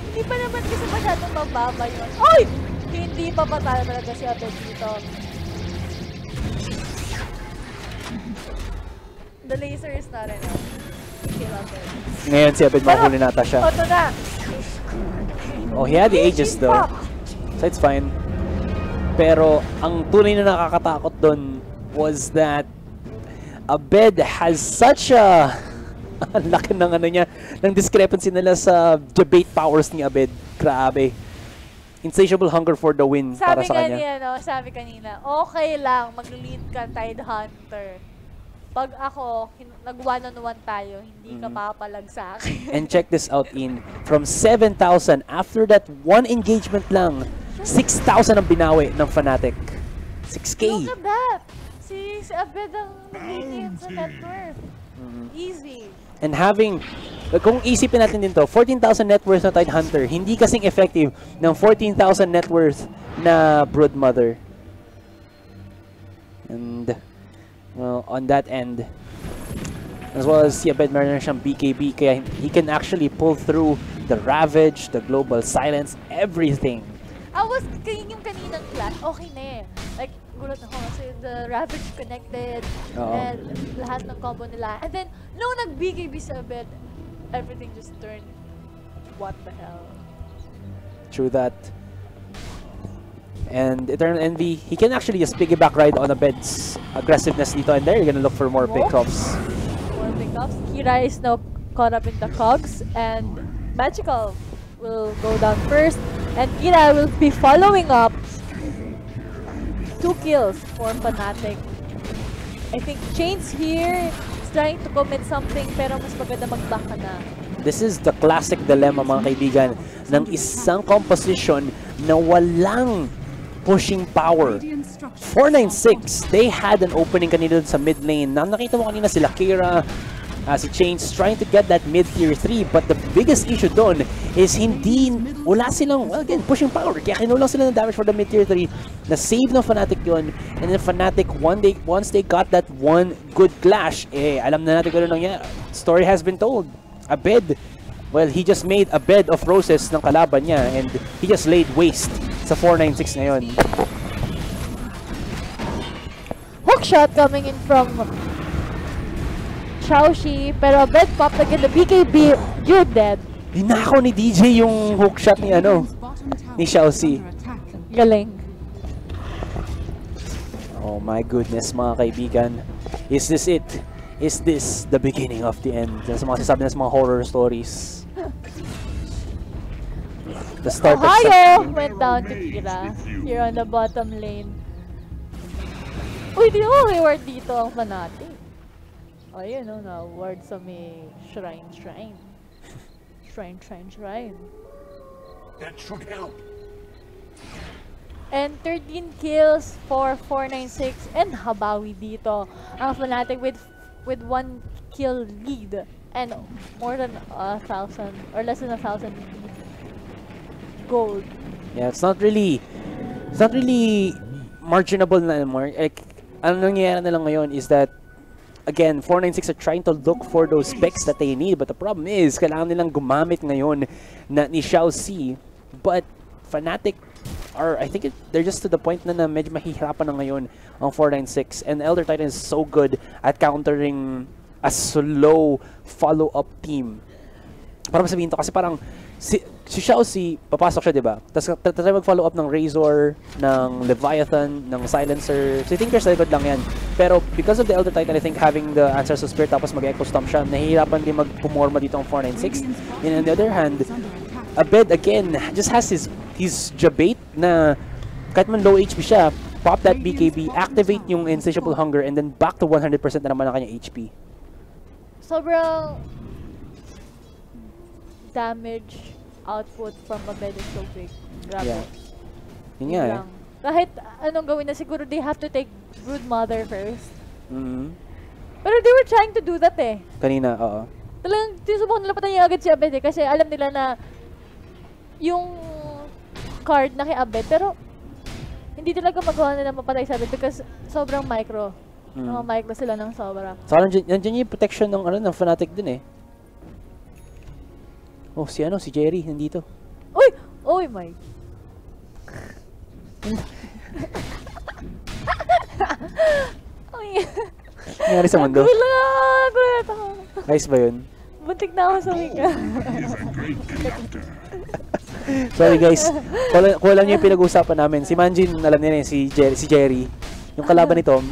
Hindi pa naman kasi masyadong mababa yun. Oy! Hindi pa patalo talaga si Abed dito. The laser is not enough. Kill Abed. Ngayon si Abed makahuli nata siya. Ito na. Oh, he had the ages though. So it's fine. Pero ang tunay na nakakatakot doon was that Abed has such a ang laki ng ano niya, ng discrepancy nila sa debate powers ni Abed. Grabe. Insatiable hunger for the win para sa kanya. Sabi kanina, okay lang, mag-lead ka Tide Hunter. Pag ako, nag-one-on-one tayo, hindi ka papalag sa akin. And check this out, In. From 7,000, after that one engagement lang, 6,000 ang binawi ng Fnatic. 6K. Look at that! Si Abed ang nag-lead sa net worth. Easy. And having, kung isipin natin din to, 14,000 net worth na Tide Hunter, hindi kasing effective ng 14,000 net worth na Brood Mother. And, well, on that end, as well as si Abed meron siyang BKB, kaya he can actually pull through the Ravage, the Global Silence, everything. I was yung kaninang clash, okay na eh. Like, gulat ako kasi the Ravage connected and lahat ng combo nila. And then, nung nag-BKB sa Abed, everything just turned, what the hell? True that. And Eternal Envy, he can actually just piggyback ride on Abed's aggressiveness dito. And there, you're gonna look for more pickoffs. More pickoffs. Kira is now caught up in the cogs. And Magical will go down first. And Kira will be following up. 2 kills for Fnatic. I think Chains here is trying to commit something pero mas maganda mag-back ka na. This is the classic dilemma, mga kaibigan, ng isang composition na walang pushing power. 496, they had an opening kanina sa mid lane. Nakita mo kanina sila Kira, As si Chains trying to get that mid-tier 3, but the biggest issue doon is wala silang, well again, pushing power. Kaya kinulang sila ng damage for the mid-tier 3. Na-save ng Fnatic yun. And then Fnatic, once they got that one good clash, alam na natin kung ano nangyari. Story has been told. Abed, well, he just made a bed of roses ng kalaban niya and he just laid waste sa 496 ngayon. Hook shot coming in from Xiaoxi, pero bed popped again the BKB. You're dead. Hinakaw ni DJ yung hook shot ni ni Xiaoxi. Galing. Oh my goodness mga kaibigan. Is this it? Is this the beginning of the end? Sa mga sasabi na sa mga horror stories. The start Ohio went down to Kira. Here on the bottom lane. Uy, di mo reward dito ang Fnatic. Oh, yun o, na-award sa may shrine. Shrine. That should help. And 13 kills for 496 and habawi dito ang Fnatic with 1 kill lead and more than 1,000 or less than 1,000 gold. Yeah, it's not really marginable na anymore. Like, ano nangyayari na lang ngayon is that again, 496 are trying to look for those specs that they need, but the problem is, kailangan nilang gumamit ngayon ni Xiaoxi. But Fnatic are, I think they're just to the point na medyo mahihirapan na ngayon ang 496. And Elder Titan is so good at countering a slow follow-up team. Para sabihin to, kasi parang si Xiaoxi, papasok siya, diba? Tapos tatry mag-follow up ng Razor, ng Leviathan, ng Silencer. So I think sa likod lang yan. Pero because of the Elder Titan, I think having the Answers of Spirit tapos mag-Echo Stomp siya, nahihirapan din mag-pumorma dito ang 496. And on the other hand, Abed again just has his Jabate na kahit man low HP siya, pop that BKB, activate yung Insatiable Hunger, and then back to 100% na naman ang kanyang HP. Sobrang damage output from Abed is so big. Grabe. Yeah. Yun nga eh. Kahit anong gawin na, siguro they have to take Broodmother first. Mm-hmm. Pero they were trying to do that eh. Kanina, oo. Talagang tinusubok nila patayin agad si Abed eh. Kasi alam nila na yung card na kay Abed. Pero hindi talaga magawa nila mapatay si Abed because sobrang micro. Mga micro sila ng sobra. So nandiyan yung protection ng Fnatic din eh. Oh, si Jerry nandito. Uy! Uy, my. Nangyari sa mundo? Gulat ako. Nice ba yun? Buntik na ako sa wika. Sorry guys, kung alam niyo yung pinag-uusapan namin, si Manjin, alam niya na si Jerry. Yung kalaban ni Tom.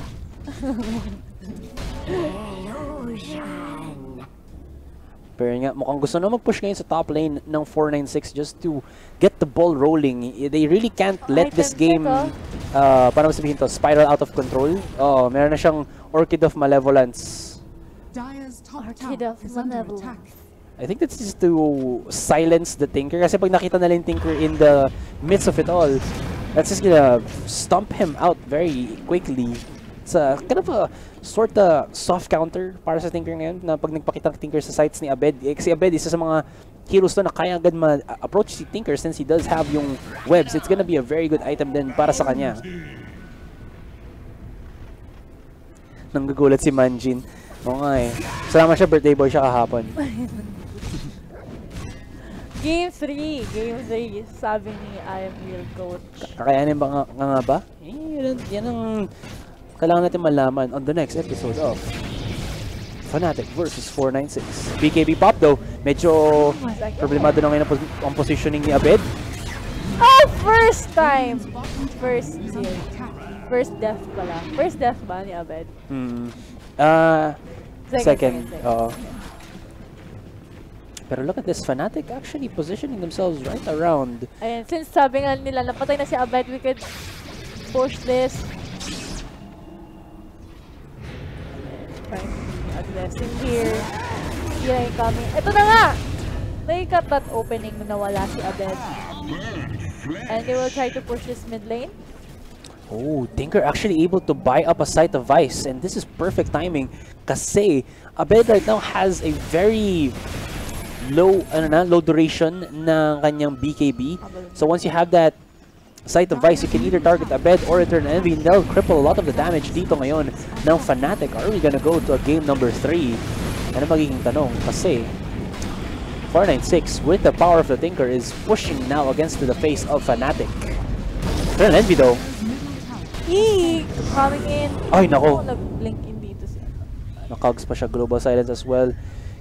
Pero nga, mukhang gusto na mag-push ngayon sa top lane ng 496 just to get the ball rolling. They really can't let this game, paano sabihin to, spiral out of control. Oh, meron na siyang Orchid of Malevolence. Orchid of Malevolence. I think that's just to silence the Tinker. Kasi pag nakita na yung Tinker in the midst of it all, that's just gonna stomp him out very quickly. It's a kind of a sort of soft counter para sa Tinker ngayon na pag nagpakita ng Tinker sa sites ni Abed. Kasi Abed isa sa mga heroes to na kaya agad ma-approach si Tinker since he does have yung webs. It's gonna be a very good item din para sa kanya. Nanggugulat si Manjin. Oo nga eh. Salamat siya, birthday boy siya kahapon. Game 3, sabi ni I am real coach. Kakayanin ba nga ba? Yan ang kailangan natin malaman on the next episode of Fnatic versus 496. BKB pop though, medyo problemado na ngayon ang positioning ni Abed. Oh, first time! First kill. First death pala. First death ba ni Abed? Second. Pero look at this, Fnatic actually positioning themselves right around. Ayan, since sabi nga nila napatay na si Abed, we could push this. Aggressive here. Here ay coming. Ito na nga! Nai-cut that opening na nawala si Abed. And they will try to push this mid lane. Oh, Tinker actually able to buy up a site of Vice, and this is perfect timing kasi Abed right now has a very low duration ng kanyang BKB. So once you have that site of Vice, you can either target Abed or return Envy, and they'll cripple a lot of the damage dito ngayon ng Fnatic. Are we gonna go to a game number 3? Ano magiging tanong? Kasi 496 with the power of the Tinker is pushing now against the face of Fnatic. Return Envy though. Coming in. Ay, nako. Nag-blink in dito siya. Nakags pa siya. Global silence as well.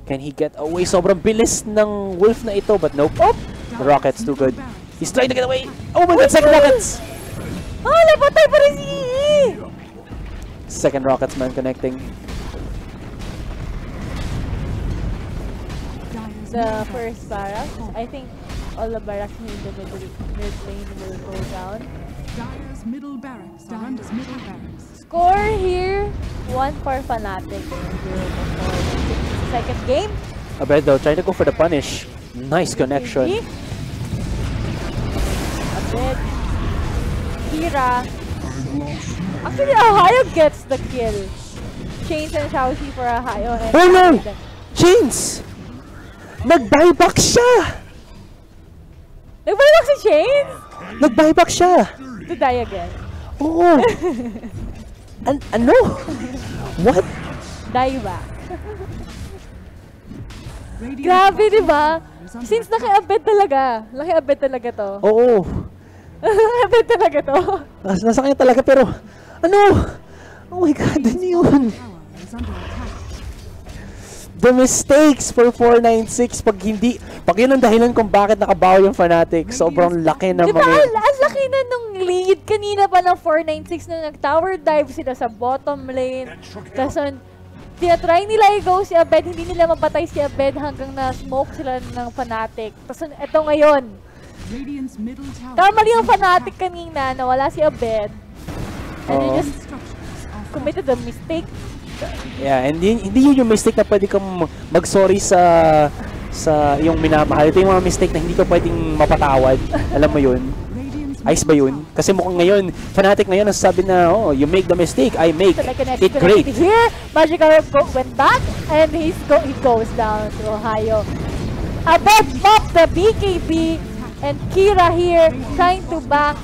Can he get away? Sobrang bilis ng Wolf na ito, but nope. Oh! The Rocket's too good. He's trying to get away. Oh my god, second Rockets! Oh, napatay pa rin si EE! Second Rockets man connecting. The first barracks, I think all the barracks in the mid lane will go down. Dire's middle barracks. Dire's middle barracks. Score here, 1 for Fnatic. 0 for second game. Abed though, trying to go for the punish. Nice connection. Abed. Kira. Actually, Ohio gets the kill. Chains and Shauzi for Ohio. And Oh no! Chains! Nag-buyback siya! Nag-buyback si Chains? Nag-buyback siya! To die again. Oo! Ano? What? Die back. Grabe, di ba? Since naki-abed talaga. Naki-abed talaga to. Oo. Naki-abed talaga to. Nasa kanya talaga pero... Ano? Oh my god, ano yun? The mistakes for 496 pag yun ang dahilan kung bakit nakabawi yung Fnatic, sobrang laki na Diba, ang laki na nung lead kanina pa ng 496 nung nag-tower dive sila sa bottom lane. Tapos tinatry nila i-go si Abed, hindi nila mapatay si Abed hanggang na-smoke sila ng Fnatic. Tapos eto ngayon. Kamali yung Fnatic kanina na wala si Abed. And they just committed a mistake. Yeah, and hindi yun yung mistake na pwede kang mag-sorry sa yung minamahal. Ito yung mga mistake na hindi ka pwedeng mapatawad. Alam mo yun? Ayos ba yun? Kasi mukhang ngayon, Fnatic ngayon ang sabi na, oh, you make the mistake, I make it great. Here, Magical went back, and he goes down to Ohio. Abed popped the BKB, and Kira here trying to back.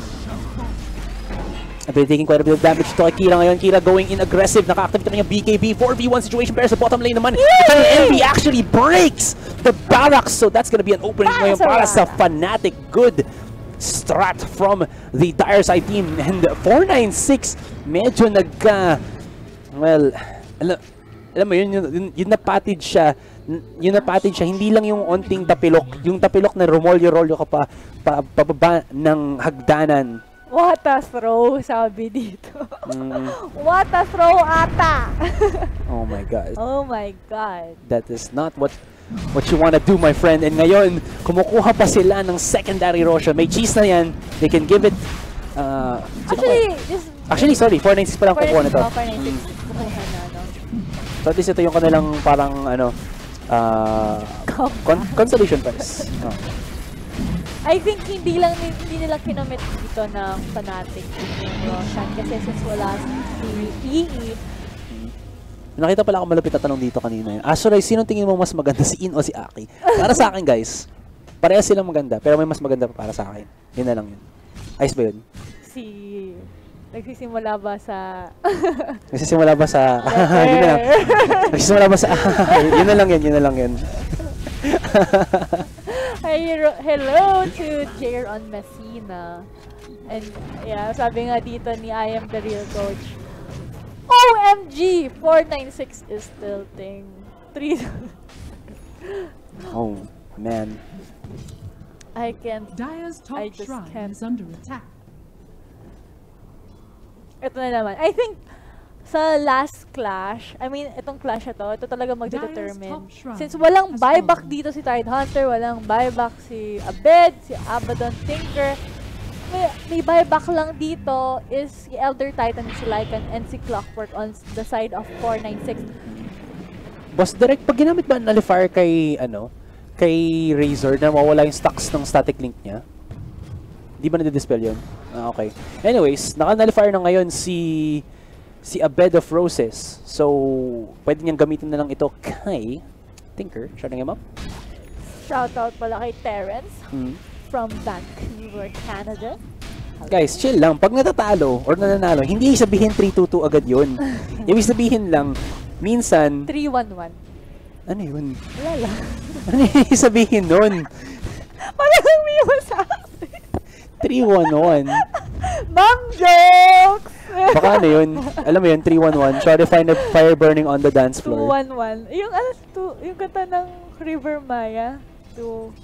Abed taking quite a bit of damage to kay Kira ngayon. Kira going in aggressive. Naka-activate na yung BKB. 4v1 situation. Pero sa bottom lane naman, MB actually breaks the barracks. So that's gonna be an opening ngayon para sa Fnatic. Good strat from the Dire side team. And 496, medyo well, alam mo yun, yung napatid siya. Yung napatid siya, hindi lang yung onting tapilok. Yung tapilok na rumolyo-rolyo ka pa pababa ng hagdanan. What a throw, sabi dito. What a throw ata. Oh my god. Oh my god. That is not what you wanna do, my friend. And ngayon, kumukuha pa sila ng secondary Roshan. May cheese na yan. They can give it... Actually, sorry. 496 pa lang kukuha na to. 496. Kukuha na, no? So at least ito yung kanilang parang, consolation prize. Oh. I think hindi nila kinomit dito ng Fnatic yung Roshan kasi since wala si EE. Nakita pala ako malapit na tanong dito kanina yun. Asurai, sinong tingin mo mas maganda, si In o si Aki? Para sa akin, guys, parehas silang maganda, pero may mas maganda pa para sa akin. Yun na lang yun. Ayos ba yun? Nagsisimula ba sa... Nagsisimula ba sa... Yun na lang. Nagsisimula ba sa... Yun na lang yun, yun na lang yun. Hello to Jair on Messina. And yeah, sabi nga dito ni I am the real coach. OMG! 496 is tilting. 3. Oh, man. I can't. Dire's top I just shrine can't. is under attack. Ito na naman. I think sa last clash, I mean, itong clash na to, ito talaga magdetermine. Since walang buyback dito si Tidehunter, walang buyback si Abed, si Abaddon, Tinker, may buyback lang dito is si Elder Titan, si Lycan, and si Clockwork on the side of 496. Boss, direct, pag ginamit ba ang nullifier kay, kay Razor na mawala yung stacks ng static link niya? Di ba nadidispel yun? Ah, okay. Anyways, naka-nullifier na ngayon si A Bed of Roses. So, pwede niyang gamitin na lang ito kay Tinker. Shouting him up. Shoutout pala kay Terrence from Vancouver, Canada. Guys, chill lang. Pag natatalo or nananalo, hindi sabihin 3-2-2 agad yun. Ibig sabihin lang, minsan... 3-1-1. Ano yun? Wala lang. Ano yung sabihin nun? Parang umiiwa sa akin. 3-1-1. Mom jokes! Baka ano yun? Alam mo yun, 3-1-1. Try to find a fire burning on the dance floor. 2-1-1. Yung kanta ng River Maya. 2-1-1.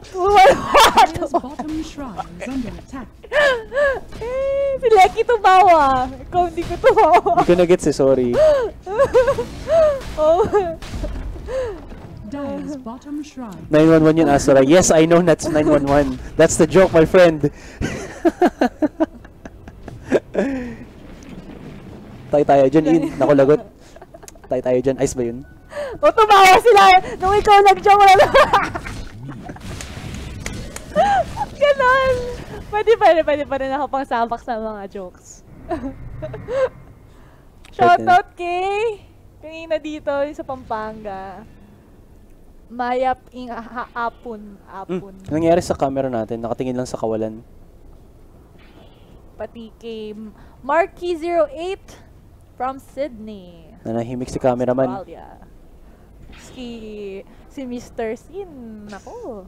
Dire's bottom shrine is under attack. Si Lecky tumawa. Ikaw hindi ko tumawa. Hindi ko na-gets sorry. Oh. Dire's bottom shrine. 911 yun, Asurai. Yes, I know that's 911. That's the joke, my friend. Tayo dyan, In. Naku, lagot. Tayo dyan. Ice ba yun? O, tumawa sila. Nung ikaw nag-joke, wala na. Ganon. Pwede pa rin ako pang sabak sa mga jokes. Shoutout kay kanina dito sa Pampanga. Mayap ing apun. Anong nangyari sa camera natin? Nakatingin lang sa kawalan. Pati kay Marky08 from Sydney. Nanahimik si cameraman. Australia. Si Mr. Sin. Ako.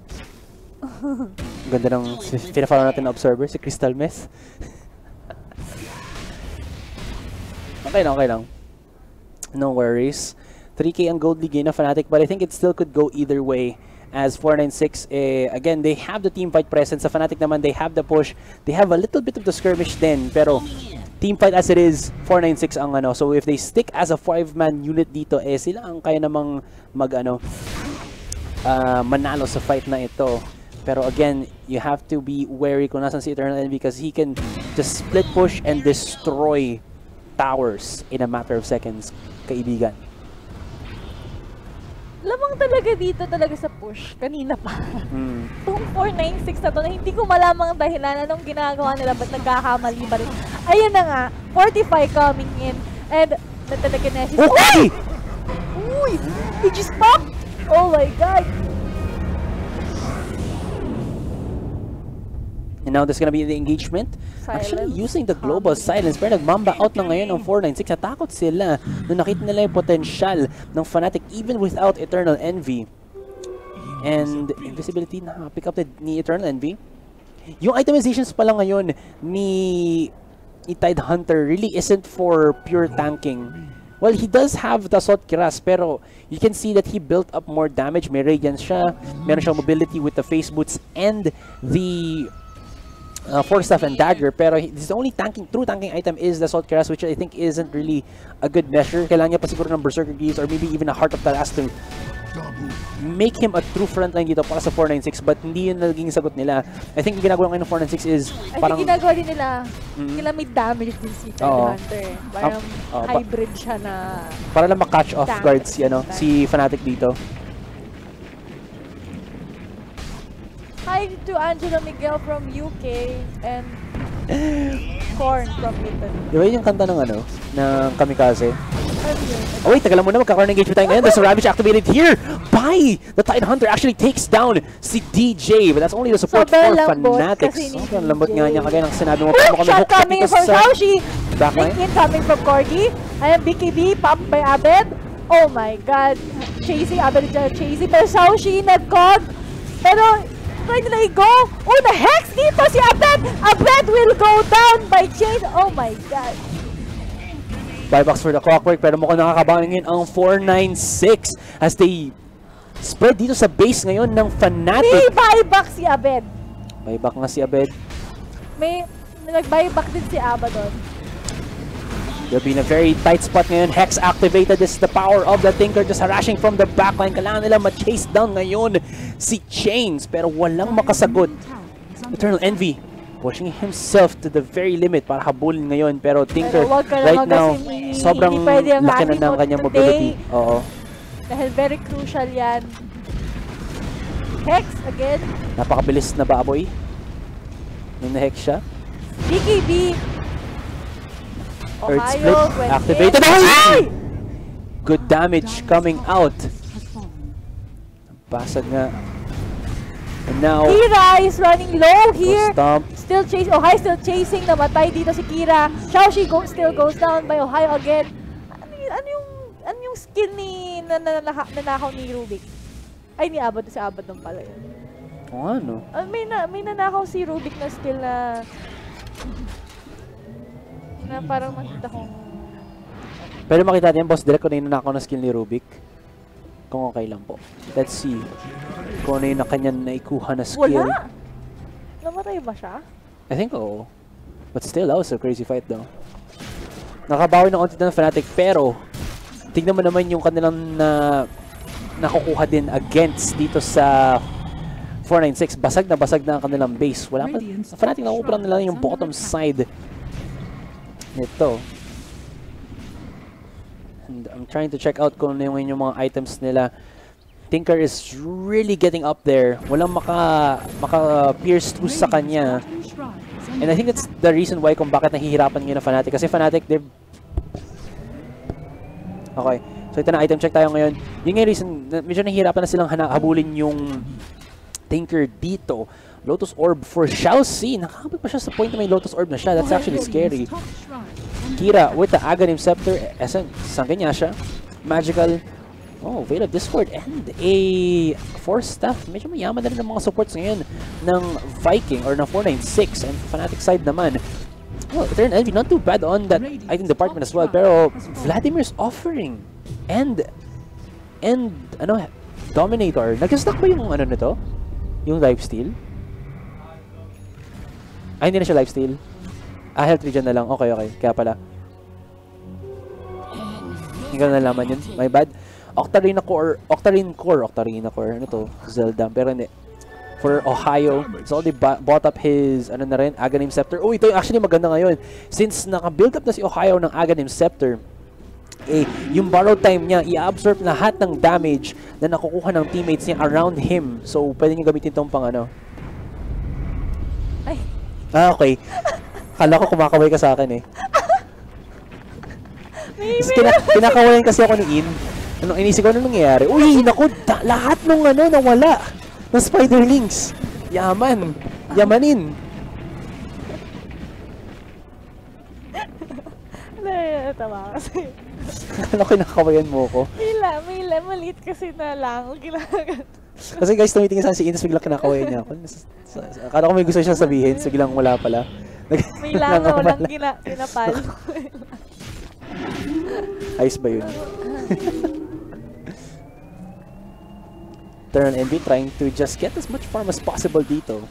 Ganda ng pina-follow natin na observer, si Crystal Mess. Okay lang. No worries. 3K ang gold league na Fnatic, but I think it still could go either way. As 496, again, they have the team fight presence. Sa Fnatic naman, they have the push. They have a little bit of the skirmish din, pero team fight as it is, 496 ang ano. So if they stick as a 5-man unit dito, sila ang kaya namang manalo sa fight na ito. Pero again, you have to be wary kung nasan si Eternal Envy because he can just split push and destroy towers in a matter of seconds, kaibigan. Lamang talaga dito talaga sa push. Kanina pa. Itong 496 na to na hindi ko malamang dahilan anong ginagawa nila ba't nagkakamali ba rin. Ayan na nga, 45 coming in. And natalaga na si... Okay! Uy! He just popped! Oh my god! And now there's gonna be the engagement. Actually, using the global silence. Pero nagmamba out na ngayon ng 496. Natakot sila nung nakita nila yung potential ng Fnatic even without Eternal Envy. And invisibility na pick up ni Eternal Envy. Yung itemizations pala ngayon ni Tidehunter really isn't for pure tanking. Well, he does have the Assault Kiras, pero you can see that he built up more damage. May Radiance siya. Meron siyang mobility with the Face Boots and the Force Staff and Dagger, pero his only true tanking item is the Assault Kiras, which I think isn't really a good measure. Kailangan niya pa siguro ng Berserker Greaves or maybe even a Heart of Talas to make him a true frontline dito para sa 496, but hindi yun naging sagot nila. I think yung ginagawa ngayon ng 496 is parang... I think ginagawa din nila, kailangan may damage din si Tidehunter. Parang hybrid siya na... Para lang ma-catch off guard si Fnatic dito. Hi to Angela Miguel from UK and Corn from Italy. Di ba yun yung kanta ng ng Kamikaze? Oh wait, tagal muna, magkakaroon ng engagement tayo ngayon. There's a Ravage activated here by the Tidehunter. Actually takes down si DJ, but that's only the support for Fanatics. Sobrang lambot nga niya kagaya ng sinabi mo. Shot coming from Saushi. Backline. Link in coming from Corgi. And BKB popped by Abed. Oh my god. Chasing Abed, chasing. Pero Saushi nag-cog. Pero try nila i-go. Oh, the hex dito si Abed. Abed will go down by chain. Oh my god. Buybacks for the Clockwork, pero mukhang nakakabangin ang 496 as they spread dito sa base ngayon ng Fnatic. May buyback si Abed. Buyback nga si Abed. May nag-buyback din si Aba doon. They'll be in a very tight spot ngayon. Hex activated. This is the power of the Tinker just harassing from the backline. Kailangan nila ma-chase down ngayon si Chains, pero walang makasagot. Eternal Envy pushing himself to the very limit para habulin ngayon, pero Tinker right now sobrang laki na ng kanyang mobility. Oo. Dahil very crucial yan. Hex again. Napakabilis na baboy. Nung na-hex siya. BKB. Earth split. Ohio went Activated. in. Ay! Good damage coming out. Basag nga. And now, Kira is running low here. stomp. Still chasing. Ohio still chasing. Namatay dito si Kira. Xiaoxi still goes down by Ohio again. Ano yung skill ni nanakaw ni Rubik? Ay, ni Abad. Si Abad nung pala yun. Ano? May nanakaw si Rubik na skill na parang makita kong... Pero makita natin, Boss Direk, kung ano yung nanakaw na skill ni Rubik. Kung okay lang po. Let's see. Kung ano yung na kanya naikuha na skill. Wala! Namatay ba siya? I think oo. But still, that was a crazy fight though. Nakabawi ng konti ng Fnatic, pero tignan mo naman yung kanilang nakukuha din against dito sa 496. Basag na ang kanilang base. Wala pa. Fnatic nakukuha lang nila yung bottom side nito. And I'm trying to check out kung ano yung mga items nila. Tinker is really getting up there. Walang maka-pierce through sa kanya. And I think that's the reason why kung bakit nahihirapan ngayon na Fnatic. Kasi Fnatic, they've... Okay. So ito na, item check tayo ngayon. Yung nga reason, medyo nahihirapan na silang habulin yung Tinker dito. Lotus Orb for Xiaoxi. Nakakabit pa siya sa point na may Lotus Orb na siya. That's actually scary. Kira with the Aghanim Scepter. Sangkin niya siya. Magical. Oh, Veil of Discord and a Force Staff. Medyo mayaman na rin ng mga supports ngayon ng Viking or ng 496. And Fnatic side naman. Well, Eternal Envy, not too bad on that item department as well. Pero Vladimir's offering. And ano, Dominator. Nag-stack ba yung ano nito? Yung lifesteal? Ay, hindi na siya lifesteal. Health regen na lang. Okay. Kaya pala. Hindi ko na nalaman yun. My bad. Octarine Core. Ano to? Zelda. Pero hindi. For Ohio, it's already bought up his, ano na rin, Aghanim Scepter. Oh, ito yung actually maganda ngayon. Since naka-build up na si Ohio ng Aghanim Scepter, yung borrow time niya, i-absorb lahat ng damage na nakukuha ng teammates niya around him. So, pwede niya gamitin itong pang ano. Ay. Okay. Kala ko kumakaway ka sa akin eh. Kinakawayan kasi ako ni In. Anong inisip ko, anong nangyayari? Uy, naku, lahat nung ano, nawala. Ng Spiderlings. Yaman. Yamanin. Tama kasi. Kala ko kinakawayan mo ko. May maliit kasi na lang. Kasi guys, tumitingin saan si Ines, biglang kinakawayan niya ako. Akala ko may gusto siyang sabihin, so biglang wala pala. May langaw lang pinapalo. Ayos ba yun? Eternal Envy trying to just get as much farm as possible dito.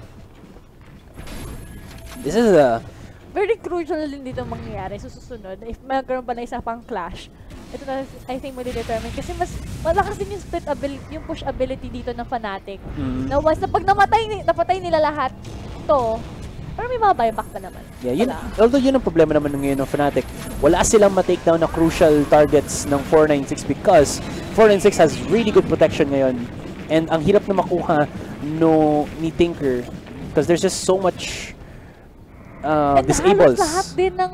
This is a... Very crucial din dito mangyayari sa susunod. If magkaroon pa na isa pang clash, ito na, I think, madi-determine. Kasi mas malakas din yung split ability, yung push ability dito ng Fnatic. Na once na pag napatay nila lahat, to, pero may mga buyback pa naman. Yeah, although yun ang problema naman ngayon ng Fnatic. Wala silang ma-takedown na crucial targets ng 496 because 496 has really good protection ngayon. And ang hirap na makuha ni Tinker because there's just so much disables. Lahat din ng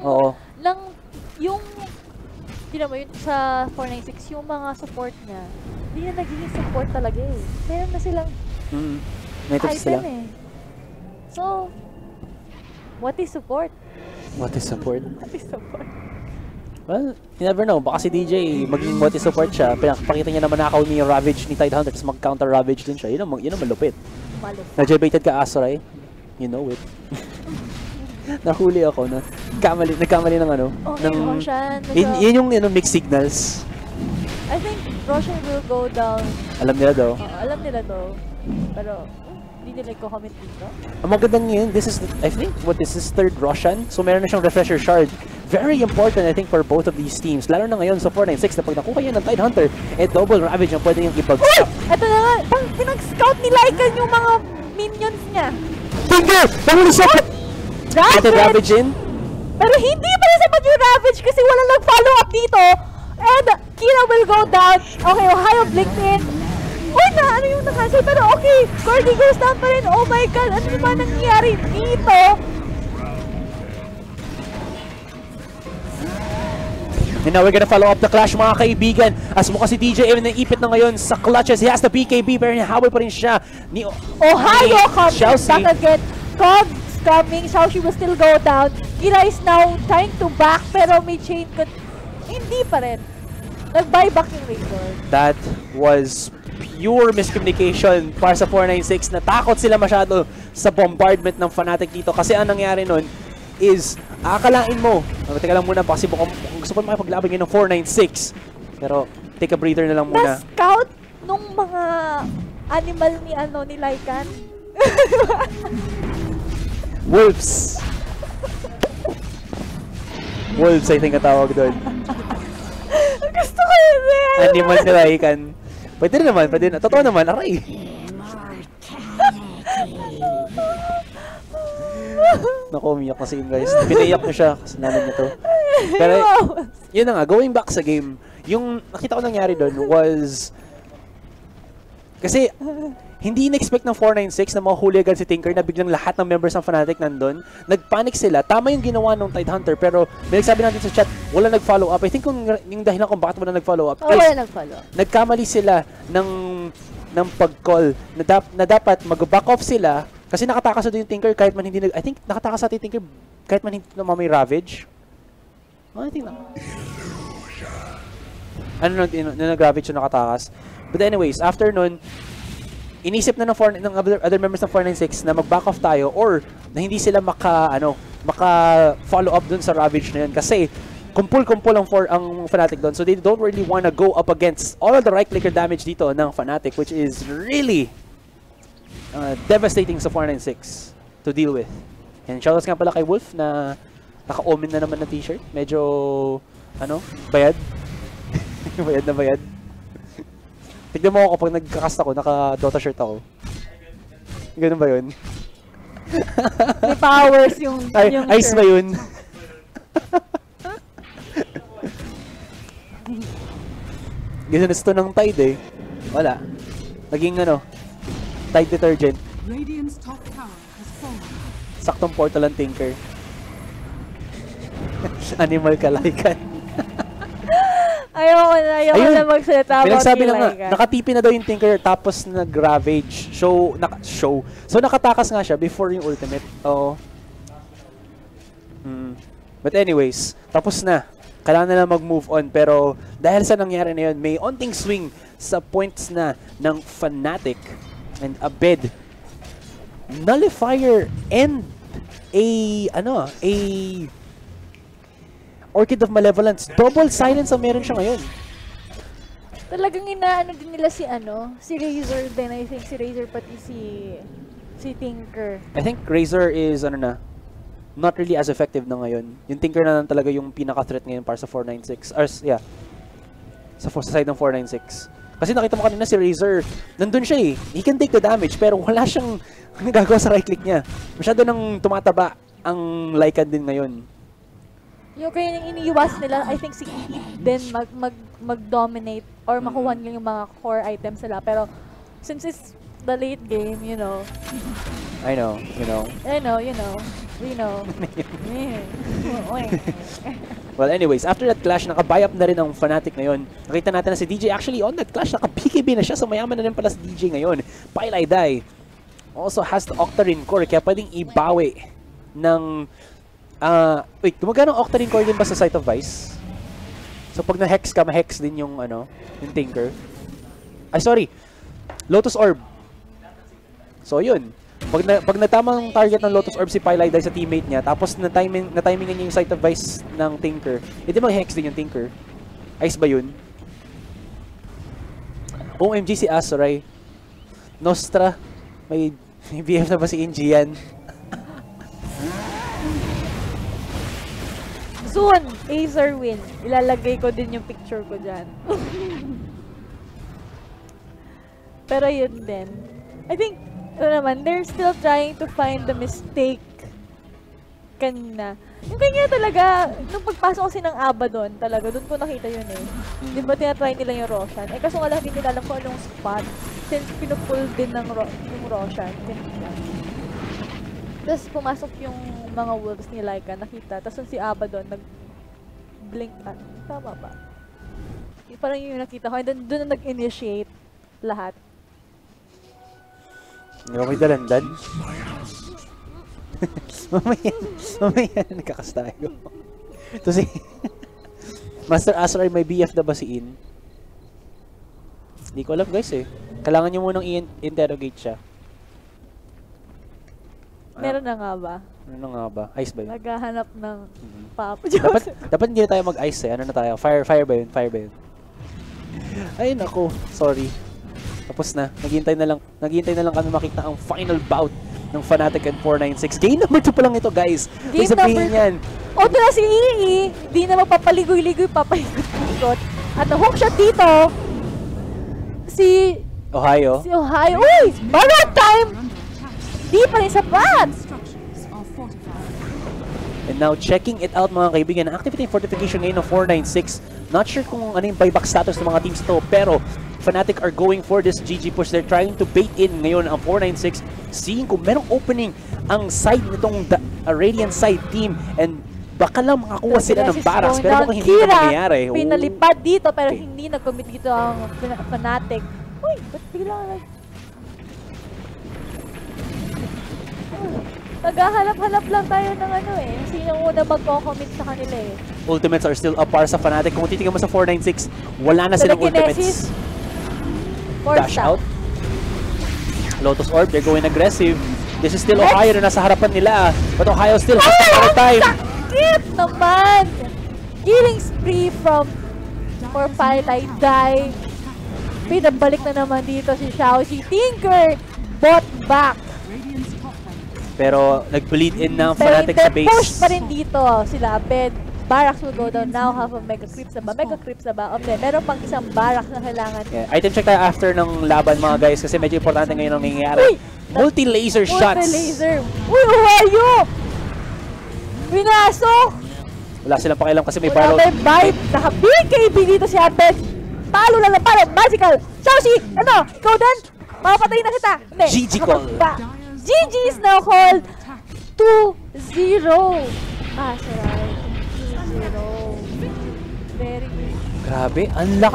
yung sa 496 yung mga support niya. Hindi na nagiging support talaga eh. Meron na silang item eh. So, what is support? What is support? What is support? Well, you never know. Baka si DJ maging what is support siya. Pakita niya naman nakaw ni Ravage ni Tidehunter tapos mag-counter Ravage din siya. Yun ang malupit. Nag-baited ka Asurai. You know it. Nahuli ako na nagkamali ng ano. Okay, Roshan. Yun yung mixed signals. I think Roshan will go down. Alam nila daw. Alam nila daw. Pero hindi nila i-comment dito. Ang magandang yun, I think, this is third Roshan. So meron na siyang refresher shard. Very important, I think, for both of these teams. Lalo na ngayon sa 496 na pag nakuha yan ng Tidehunter, double Ravage ang pwede yung ibag-stop. Ito na nga, pinag-scout ni Lycan yung mga minions niya. Tinker! Panguli siya! Ravage in? Pero hindi pa nasapat yung Ravage kasi walang nag-follow up dito. And Kira will go down. Okay, Ohio blinked in. Uy, ano yung nakansel? Pero okay, Cordy goes down pa rin. Oh my God, ano naman nangyari dito? And now we're gonna follow up the clash, mga kaibigan. As mukha si DJ even naipit na ngayon sa clutches. He has the BKB, pero hinahabol pa rin siya ni Ohio coming Chelsea. back again. Cogs coming. Xiaoxi will still go down. Kira is now trying to back, pero may chain cut. Hindi pa rin. Nag-buyback yung Razor. That was pure miscommunication para sa 496. Natakot sila masyado sa bombardment ng Fnatic dito. Kasi ang nangyari nun is, akalain mo, teka lang muna, kasi kung gusto ko makipaglaban ngayon ng 496. Pero, take a breather na lang muna. Na-scout nung mga animal ni Lycan. Wolves! Wolves, I think ang tawag doon. Gusto ko yun eh. Animal na Lycan. Pwede rin naman, pwede na. Totoo naman, aray. Naku, umiyak na si Im, guys. Pinaiyak niyo siya, kasalanan niyo to. Pero, yun na nga, going back sa game, yung nakita ko nangyari doon was, kasi, hindi in-expect ng 496 na mahuli agad si Tinker na biglang lahat ng members ng Fnatic nandun. Nagpanic sila. Tama yung ginawa ng Tidehunter, pero may nagsabi natin sa chat, wala nag-follow up. I think yung dahilan kung bakit wala nag-follow up. Wala nag-follow up. Nagkamali sila ng pag-call na dapat mag-back off sila kasi nakatakas na yung Tinker kahit man hindi I think nakatakas sa Tinker kahit man hindi na may Ravage. I think na. Ano nag-Ravage yung nakatakas. But anyways, after nun, inisip na ng other members ng 496 na mag-back off tayo or na hindi sila maka-follow up dun sa Ravage na yun kasi kumpul-kumpul ang Fnatic doon. So they don't really wanna go up against all of the right-clicker damage dito ng Fnatic, which is really devastating sa 496 to deal with. And shoutouts nga pala kay Wolf na naka-omen na naman na t-shirt. Medyo, bayad. Bayad na bayad. Tignan mo ako kapag nagkakast ako, naka-Dota shirt ako. Ganun ba yun? May powers yung ice ba yun? Ginunas to ng Tide eh. Wala. Naging Tide detergent. Radiant's top tower has fallen. Saktong portal ang Tinker. Animal ka Lycan. Ayoko na magsalita about pinagsabi na nga, Lycan. nakatipi na daw yung Tinker tapos nag-Ravage. So nakatakas nga siya before yung ultimate. Oo. But anyways, tapos na. Kailangan na lang mag-move on. Pero dahil sa nangyari na yun, may onting swing sa points na ng Fnatic. And a bed. Nullifier and a Orchid of Malevolence. Double silence ang meron siya ngayon. Talagang inaano din nila si Razor din. I think si Razor pati si Tinker. I think Razor is not really as effective na ngayon. Yung Tinker na lang talaga yung pinaka-threat ngayon para sa 496. Or, yeah. Sa side ng 496. Kasi nakita mo kanina si Razor, nandun siya eh. He can take the damage, pero wala siyang nagagawa sa right click niya. Masyado nang tumataba ang Lycan din ngayon. Yung kaya yung iniiwas nila, I think si then mag-dominate or makuha nila yung mga core items nila. Pero since it's the late game, you know. I know. Well, anyways, after that clash, naka-buy up na rin ang Fnatic ngayon. Nakita natin na si DJ actually on that clash, naka-BKB na siya, so mayaman na rin pala si DJ ngayon. Pailay also has the Octarine Core, kaya pwedeng ibawi ng... wait, gumagana ang Octarine Core din ba sa Sight of Vice? So pag na-hex ka, ma-hex din yung, yung Tinker. Ay, sorry. Lotus Orb. So, yun. Pag natamang target ng Lotus Orb si Pylai dahil sa teammate niya, tapos na-timingan niya yung Sight of Vice ng Tinker, hindi mag-hex din yung Tinker. Ice ba yun? OMG si Asurai. Nostra. May BF na ba si Injian? Soon, Acer win. Ilalagay ko din yung picture ko dyan. Pero yun din. I think, they're still trying to find the mistake kanina. Yung kanya talaga, nung pagpasok kasi ng Aba doon, talaga, doon ko nakita yun eh. Di ba tinatry nila yung Roshan? Eh kaso nga lang, hindi nila alam kung anong spot. since pinupull din ng yung Roshan. Tapos pumasok yung mga wolves ni Laika, nakita. Tapos si Aba doon, nag-blink. Tama ba? Yung parang yung nakita ko. And then doon na nag-initiate lahat. Hindi ba may dalandan? mamaya nagkakas tayo. So si Master Asurai, may BF na ba si In? Hindi ko alam guys eh. Kailangan nyo munang i-interrogate siya. Meron na nga ba? Ano nga ba? Ice ba yun? Naghahanap ng papa. Dapat hindi na tayo mag-ice eh. Ano na tayo? Fire ba yun? Fire ba yun? Ay nako, sorry. Tapos na. Naghihintay na lang kami makita ang final bout ng Fnatic and 496. Game number 2 pa lang ito guys. Game number yan. O doon na si EE. Di na mapapaligoy-ligoy, papalikot-likot. At na-hook shot dito. Si Ohio. Uy! Barrett time! Di pa rin sapat! And now, checking it out mga kaibigan, activity fortification ngayon ng 496. Not sure kung ano yung buyback status ng mga teams ito, pero Fnatic are going for this GG push. They're trying to bait in ngayon ang 496, seeing kung merong opening ang side nitong Radiant side team, and baka lang makakuha sila ng barracks, pero mukhang hindi na mangyayari. Pinalipad dito, pero hindi nag-commit dito ang Fnatic. Uy, ba't bigla naghahanap-hanap lang tayo ng ano eh. Sino una magko-commit sa kanila eh. Ultimates are still apart sa Fnatic. Kung titignan mo sa 496, wala na silang ultimates. Dash out. Lotus Orb, they're going aggressive. This is still Ohio na nasa harapan nila. But Ohio still has the time. Sakit naman! Killing spree for Firelight Die. Pinabalik na naman dito si Xiao. Si Tinker bot back. Pero nag-bleed in ng Fnatic sa base. Push pa rin dito sila. Barracks will go down now. Half of Mega Creeps na ba? Mega Creeps na ba? Okay, meron pang isang barracks na kailangan. Yeah. Item check tayo after ng laban mga guys kasi medyo importante ngayon ang nangyayari. Multi-laser shots. Multi-laser. Uy, Ohio! Pinasok! Wala silang pakialam kasi may barrel. May vibe. Naka-BKB dito si Abed. Palo lang lang. Palo. Magical. Xiaoxi! Ano? Ikaw din? Mapapatay na kita. Hindi. GG call. GG is now called 2-0. Asurai. 2-0. Very good. Grabe, ang laki.